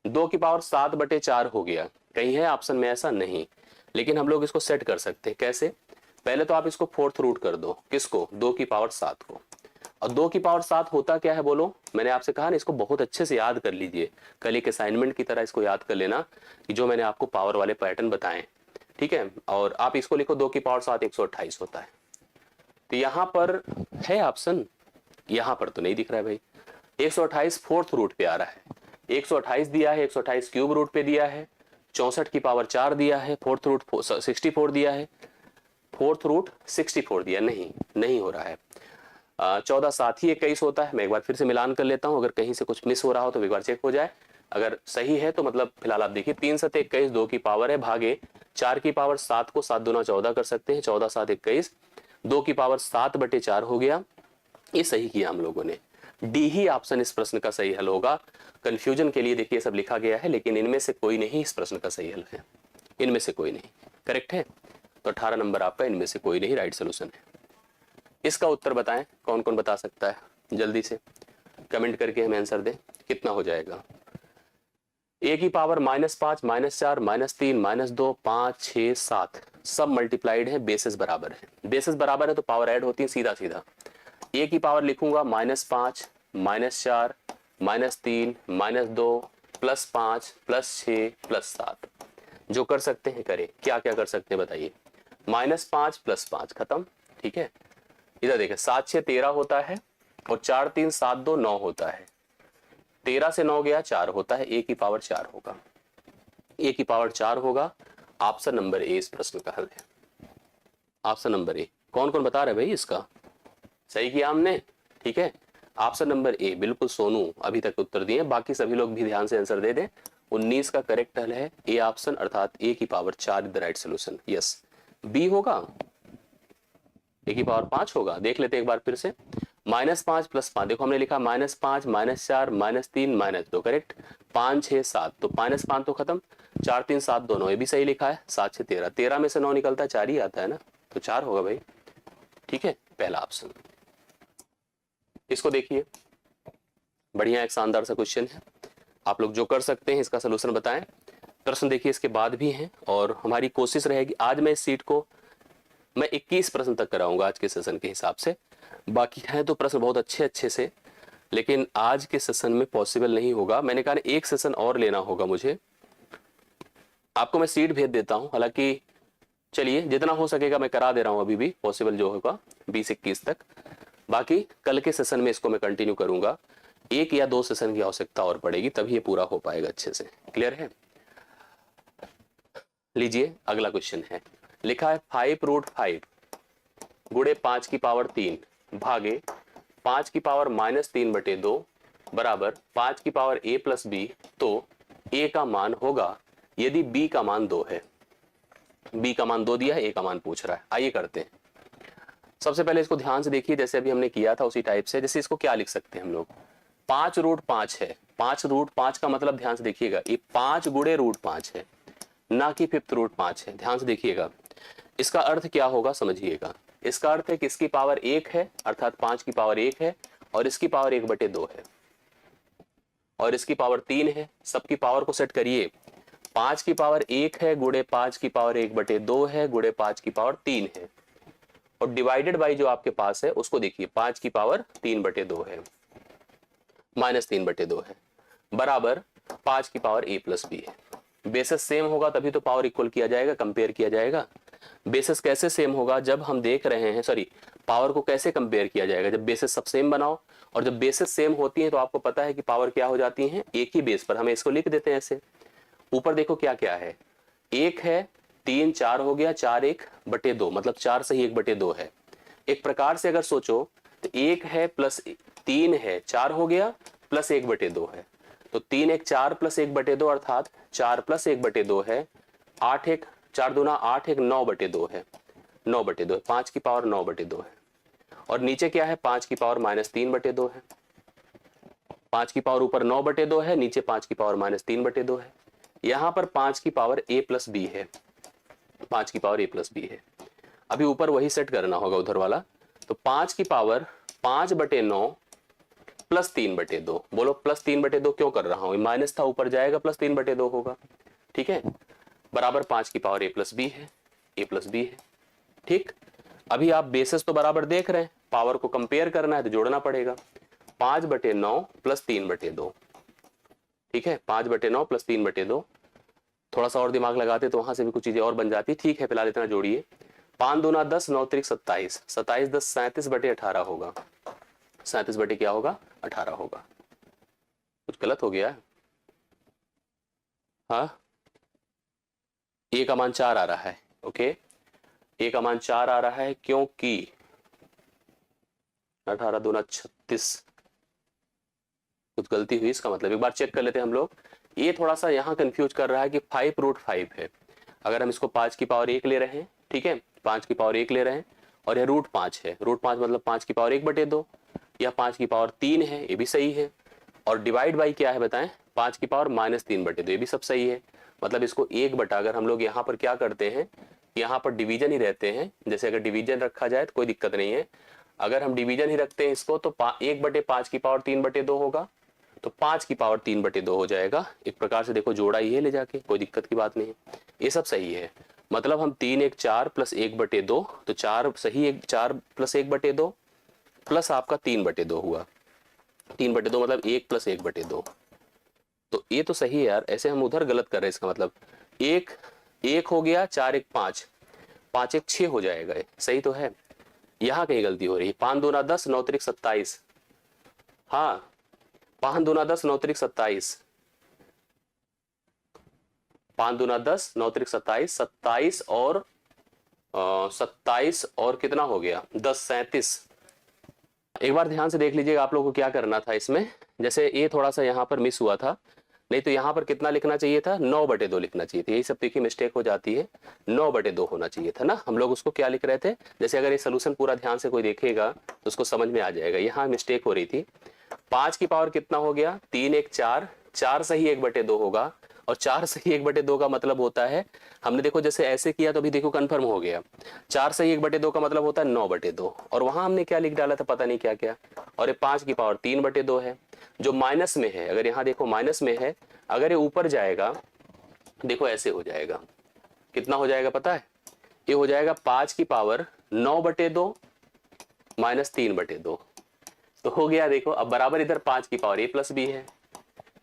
2 की पावर 7/4 हो गया, कहीं है ऑप्शन में ऐसा? नहीं, लेकिन हम लोग इसको सेट कर सकते हैं। कैसे? पहले तो आप इसको फोर्थ रूट कर दो, किसको, 2 की पावर 7 को। और 2 की पावर 7 होता क्या है बोलो, मैंने आपसे कहा ना, इसको बहुत अच्छे से याद कर लीजिए, कल एक असाइनमेंट की तरह इसको याद कर लेना कि जो मैंने आपको पावर वाले पैटर्न बताएं। ठीक है, और आप इसको लिखो, 2 की पावर 7 128 होता है। तो यहाँ पर है ऑप्शन, यहाँ पर तो नहीं दिख रहा है भाई। 128 फोर्थ रूट पे आ रहा है, 128 दिया है, 128 क्यूब रूट पे दिया है, 64 की पावर 4 दिया है, फोर्थ रूट 64 दिया है, फोर्थ रूट 64 दिया, नहीं हो रहा है। 14 7 ही 21 होता है। मैं एक बार फिर से मिलान कर लेता हूं, अगर कहीं से कुछ मिस हो रहा हो तो एक बार चेक हो जाए। अगर सही है तो मतलब फिलहाल आप देखिए, 3 7 21 2 की पावर है, भागे 4 की पावर 7 को 7 दूना 14 कर सकते हैं, 14 7 21, 2 की पावर 7/4 हो गया। ये सही किया हम लोगों ने, डी ही ऑप्शन इस प्रश्न का सही हल होगा। कंफ्यूजन के लिए देखिए सब लिखा गया है, लेकिन इनमें से कोई नहीं इस प्रश्न का सही हल है, इनमें से कोई नहीं। करेक्ट है, तो 18 नंबर आपका इनमें से कोई नहीं राइट सोल्यूशन है। इसका उत्तर बताएं, कौन कौन बता सकता है, जल्दी से कमेंट करके हमें आंसर दें, कितना हो जाएगा। ए की पावर -5 -4 -3 -2 5 6 7 सब मल्टीप्लाइड है, बेसिस बराबर है, बेसिस बराबर है तो पावर ऐड होती है सीधा सीधा। ए की पावर लिखूंगा -5 -4 -3 -2 +5 +6 +7, जो कर सकते हैं करें। क्या क्या कर सकते हैं बताइए। -5 +5 खत्म। ठीक है, इधर देखें, 7 6 13 होता है, और 4 3 7 2 9 होता है, 13 से 9 गया 4 होता है, ए की पावर 4 होगा, ए की पावर 4 होगा। ऑप्शन नंबर ए इस प्रश्न का हल है, ऑप्शन नंबर ए। कौन कौन बता रहे भाई इसका सही किया हमने? ठीक है, ऑप्शन नंबर ए बिल्कुल सोनू अभी तक उत्तर दिए, बाकी सभी लोग भी ध्यान से आंसर दे दें। 19 का करेक्ट हल है ए ऑप्शन, अर्थात ए की power 4 is the right solution. Yes, B होगा, ए की पावर 5 होगा। देख लेते एक बार फिर से, -5 +5, देखो हमने लिखा -5 -4 -3 -2, करेक्ट, 5 6 7, तो -5 तो खत्म, 4 3 7 2 9, ये भी सही लिखा है, 7 6 13, 13 में से 9 निकलता है, 4 ही आता है ना, तो 4 होगा भाई। ठीक है, पहला ऑप्शन। इसको देखिए, बढ़िया एक शानदार सा क्वेश्चन है, आप लोग जो कर सकते हैं इसका सोल्यूशन बताएं। प्रश्न देखिए इसके बाद भी हैं, और हमारी कोशिश रहेगी आज मैं इस सीट को मैं 21 प्रश्न तक कराऊंगा आज के सेशन के हिसाब से। बाकी हैं तो प्रश्न बहुत अच्छे अच्छे से, लेकिन आज के सेशन में पॉसिबल नहीं होगा। मैंने कहा एक सेशन और लेना होगा मुझे, आपको मैं सीट भेज देता हूं। हालांकि चलिए जितना हो सकेगा मैं करा दे रहा हूं, अभी भी पॉसिबल जो होगा 20-21 तक। बाकी कल के सेशन में इसको मैं कंटिन्यू करूंगा, 1 या 2 सेशन की आवश्यकता और पड़ेगी, तभी ये पूरा हो पाएगा अच्छे से। क्लियर है? लीजिए अगला क्वेश्चन है, लिखा है 5√5 गुणे 5 की पावर 3 भागे 5 की पावर -3/2 बराबर 5 की पावर a प्लस बी, तो a का मान होगा यदि b का मान 2 है। b का मान 2 दिया है, a का मान पूछ रहा है। आइए करते हैं। सबसे पहले इसको ध्यान से देखिए, जैसे अभी हमने किया था उसी टाइप से। जैसे इसको क्या लिख सकते हैं हम लोग, 5√5 है। 5√5 का मतलब ध्यान से देखिएगा, ये 5 गुणे √5 है, ना कि 5/5 है। ध्यान से देखिएगा, इसका अर्थ क्या होगा समझिएगा। इसका अर्थ है कि इसकी पावर 1 है, अर्थात 5 की पावर 1 है, और इसकी पावर 1/2 है, और इसकी पावर 3 है। सबकी पावर को सेट करिए, 5 की पावर 1 है गुणे 5 की पावर 1/2 है गुणे 5 की पावर 3 है, और डिवाइडेड बाई जो आपके पास है उसको देखिए, 5 की पावर 3/2 है, -3/2 है, बराबर 5 की पावर a प्लस बी है। बेसिस सेम होगा तभी तो पावर इक्वल किया जाएगा, कंपेयर किया जाएगा। बेसिस कैसे सेम होगा, जब हम देख रहे हैं, सॉरी, पावर को कैसे कंपेयर किया जाएगा, जब बेसिस सब सेम बनाओ। और जब बेसिस सेम होती है तो आपको पता है कि पावर क्या हो जाती है, एक ही बेस पर। हमें इसको लिख देते हैं ऐसे। ऊपर देखो क्या क्या है, 1 है, 3 4 हो गया, 4 1/2, मतलब 4 सही 1/2 है। एक प्रकार से अगर सोचो तो 1 है प्लस 3 है, 4 हो गया, प्लस 1/2 है, तो 3 1 4 प्लस 1/2 अर्थात 4 प्लस 1/2 है। 8 1 4 दूना 8 1 9/2 है, 9/2, 5 की पावर 9/2 है। और नीचे क्या है, 5 की पावर -3/2 है। 5 की पावर ऊपर 9/2 है, नीचे 5 की पावर -3/2 है। यहां पर 5 की पावर a प्लस बी है, 5 की पावर a प्लस बी है। अभी ऊपर वही सेट करना होगा उधर वाला, तो 5 की पावर 5/9 प्लस 3/2। बोलो प्लस 3/2 क्यों कर रहा हूं, माइनस था ऊपर जाएगा, प्लस 3/2 होगा। ठीक है, बराबर 5 की पावर a प्लस बी है, a प्लस बी है। ठीक, अभी आप बेसिस तो बराबर देख रहे हैं, पावर को कंपेयर करना है तो जोड़ना पड़ेगा। 5/9 प्लस 3/2, ठीक है, 5/9 प्लस 3/2। थोड़ा सा और दिमाग लगाते तो वहां से भी कुछ चीजें और बन जाती। ठीक है, फिलहाल इतना जोड़िए। 5 दूना 10, 9 त्रिक 27, 27 10 37/18 होगा। 37 बटे क्या होगा, 18 होगा। कुछ गलत हो गया है? हाँ, ए का मान 4 आ रहा है। ओके, ए का मान 4 आ रहा है क्योंकि 18 दूना 36, कुछ गलती हुई। इसका मतलब एक बार चेक कर लेते हैं हम लोग। ये थोड़ा सा यहाँ कंफ्यूज कर रहा है कि 5√5 है। अगर हम इसको 5 की पावर 1 ले रहे हैं, ठीक है, 5 की पावर 1 ले रहे हैं, और यह √5 है। √5 मतलब 5 की पावर 1/2, या 5 की पावर 3 है, ये भी सही है। और डिवाइड बाई क्या है बताएं, 5 की पावर -3/2, ये भी सब सही है। मतलब इसको 1 अगर हम लोग यहाँ पर क्या करते हैं, यहाँ पर डिवीजन ही रहते हैं। जैसे अगर डिवीजन रखा जाए तो कोई दिक्कत नहीं है। अगर हम डिवीजन ही रखते हैं इसको, तो 1/5 की पावर 3/2 होगा, तो 5 की पावर 3/2 हो जाएगा। एक प्रकार से देखो जोड़ा ही है ले जाके, कोई दिक्कत की बात नहीं है, ये सब सही है। मतलब हम 3 1 4 प्लस 1/2, तो 4 सही, 4 प्लस 1/2 प्लस आपका 3/2 हुआ। 3/2 मतलब 1 प्लस 1/2, तो ये तो सही है यार। ऐसे हम उधर गलत कर रहे हैं, इसका मतलब 1 1 हो गया, 4 1 5, 5 1 6 हो जाएगा। सही तो है, यहाँ कहीं गलती हो रही है। 5 दूना 10, 9 त्रिक 27, हाँ 5 दूना 10, 9 त्रिक 27, 5 दूना 10, 9 त्रिक 27, 27 और 27 और कितना हो गया 10, 37। एक बार ध्यान से देख लीजिएगा आप लोगों को क्या करना था इसमें। जैसे ये थोड़ा सा यहाँ पर मिस हुआ था, नहीं तो यहाँ पर कितना लिखना चाहिए था, 9/2 लिखना चाहिए था। यही सब देखिए मिस्टेक हो जाती है, 9/2 होना चाहिए था ना। हम लोग उसको क्या लिख रहे थे, जैसे अगर ये सोल्यूशन पूरा ध्यान से कोई देखेगा तो उसको समझ में आ जाएगा। यहाँ मिस्टेक हो रही थी। 5 की पावर कितना हो गया, 3 1 4, 4 सही 1/2 होगा, और 4 सही 1/2 का मतलब होता है, हमने देखो जैसे ऐसे किया तो अभी देखो कंफर्म हो गया। 4 सही 1/2 का मतलब होता है 9/2, और वहां हमने क्या लिख डाला था पता नहीं क्या क्या। और ये 5 की पावर 3/2 है, जो माइनस में है। अगर यहाँ देखो माइनस में है, अगर ये ऊपर जाएगा देखो ऐसे हो जाएगा। कितना हो जाएगा पता है, ये हो जाएगा 5 की पावर 9/2 माइनस 3/2, तो हो गया। देखो अब बराबर इधर 5 की पावर a प्लस बी है,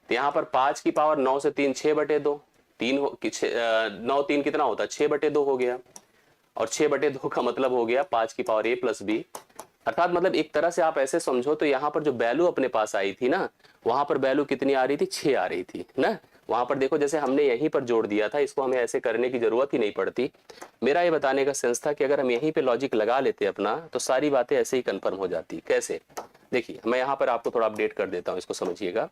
तो यहाँ पर 5 की पावर 9 से 3 6/2, 9 3 कितना होता है 6/2 हो गया। और 6/2 का मतलब हो गया 5 की पावर a प्लस बी। अर्थात मतलब एक तरह से आप ऐसे समझो तो यहाँ पर जो वैल्यू अपने पास आई थी ना, वहां पर वैल्यू कितनी आ रही थी, 6 आ रही थी ना। वहां पर देखो जैसे हमने यहीं पर जोड़ दिया था, इसको हमें ऐसे करने की जरूरत ही नहीं पड़ती। मेरा ये बताने का सेंस था कि अगर हम यहीं पे लॉजिक लगा लेते अपना तो सारी बातें ऐसे ही कंफर्म हो जाती। कैसे, देखिए मैं यहाँ पर आपको थोड़ा अपडेट कर देता हूँ, इसको समझिएगा।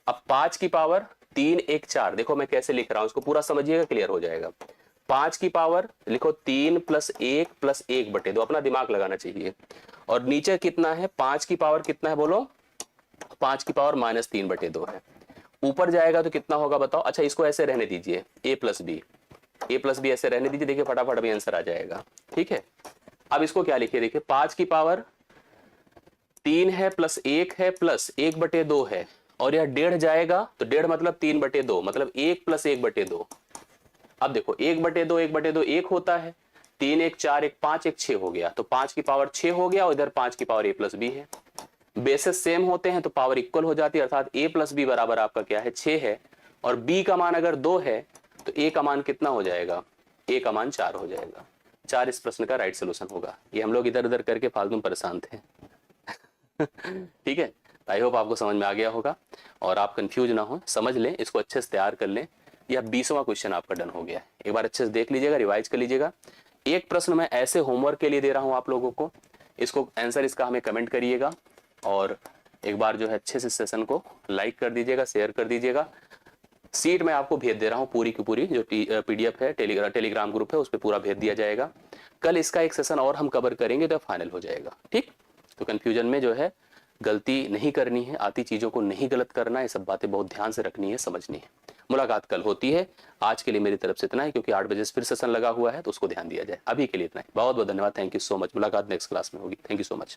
अब 5 की पावर 3 1 4, देखो मैं कैसे लिख रहा हूँ, इसको पूरा समझिएगा, क्लियर हो जाएगा। 5 की पावर लिखो 3 + 1 अपना दिमाग लगाना चाहिए। और नीचे कितना है, 5 की पावर कितना है बोलो, 5 की पावर -3/2 है। ऊपर जाएगा तो कितना होगा बताओ। अच्छा इसको ऐसे रहने दीजिए, a+b ऐसे रहने दीजिए, देखिए फटाफट अभी आंसर आ जाएगा। ठीक है, अब इसको क्या लिखिए, देखिए 5 की पावर 3 है प्लस 1 है प्लस 1/2 है, और यह 1.5 जाएगा तो 1.5 मतलब 3/2, मतलब 1 + 1/2। अब देखो 1/2 1/2 1 होता है, 3 1 4 1 5 1 6 हो गया, तो 5 की पावर 6 हो गया, और इधर 5 की पावर a+b है। बेसिस सेम होते हैं तो पावर इक्वल हो जाती है, अर्थात a+b बराबर आपका क्या है, 6 है। और b का मान अगर 2 है तो a का मान कितना हो जाएगा, a का मान 4 हो जाएगा। 4 इस प्रश्न का राइट सोल्यूशन होगा। ये हम लोग इधर उधर करके फालतू में परेशान थे। ठीक है, आई होप आपको समझ में आ गया होगा, और आप कंफ्यूज ना हो, समझ लें, इसको अच्छे से तैयार कर लें। यह 20वां क्वेश्चन आपका डन हो गया है। एक बार अच्छे से देख लीजिएगा, रिवाइज कर लीजिएगा। एक प्रश्न मैं ऐसे होमवर्क के लिए दे रहा हूं आप लोगों को, इसको आंसर इसका हमें कमेंट करिएगा, और एक बार जो है अच्छे से सेशन को लाइक कर दीजिएगा, शेयर कर दीजिएगा। सीट मैं आपको भेज दे रहा हूँ पूरी की पूरी, जो PDF है, टेलीग्राम ग्रुप है, उस पर पूरा भेज दिया जाएगा। कल इसका एक सेशन और हम कवर करेंगे तो फाइनल हो जाएगा। ठीक, तो कंफ्यूजन में जो है गलती नहीं करनी है, आती चीजों को नहीं गलत करना है, ये सब बातें बहुत ध्यान से रखनी है, समझनी है। मुलाकात कल होती है। आज के लिए मेरी तरफ से इतना है, क्योंकि 8 बजे फिर सेशन लगा हुआ है तो उसको ध्यान दिया जाए। अभी के लिए इतना ही, बहुत बहुत धन्यवाद, थैंक यू सो मच। मुलाकात नेक्स्ट क्लास में होगी। Thank you so much.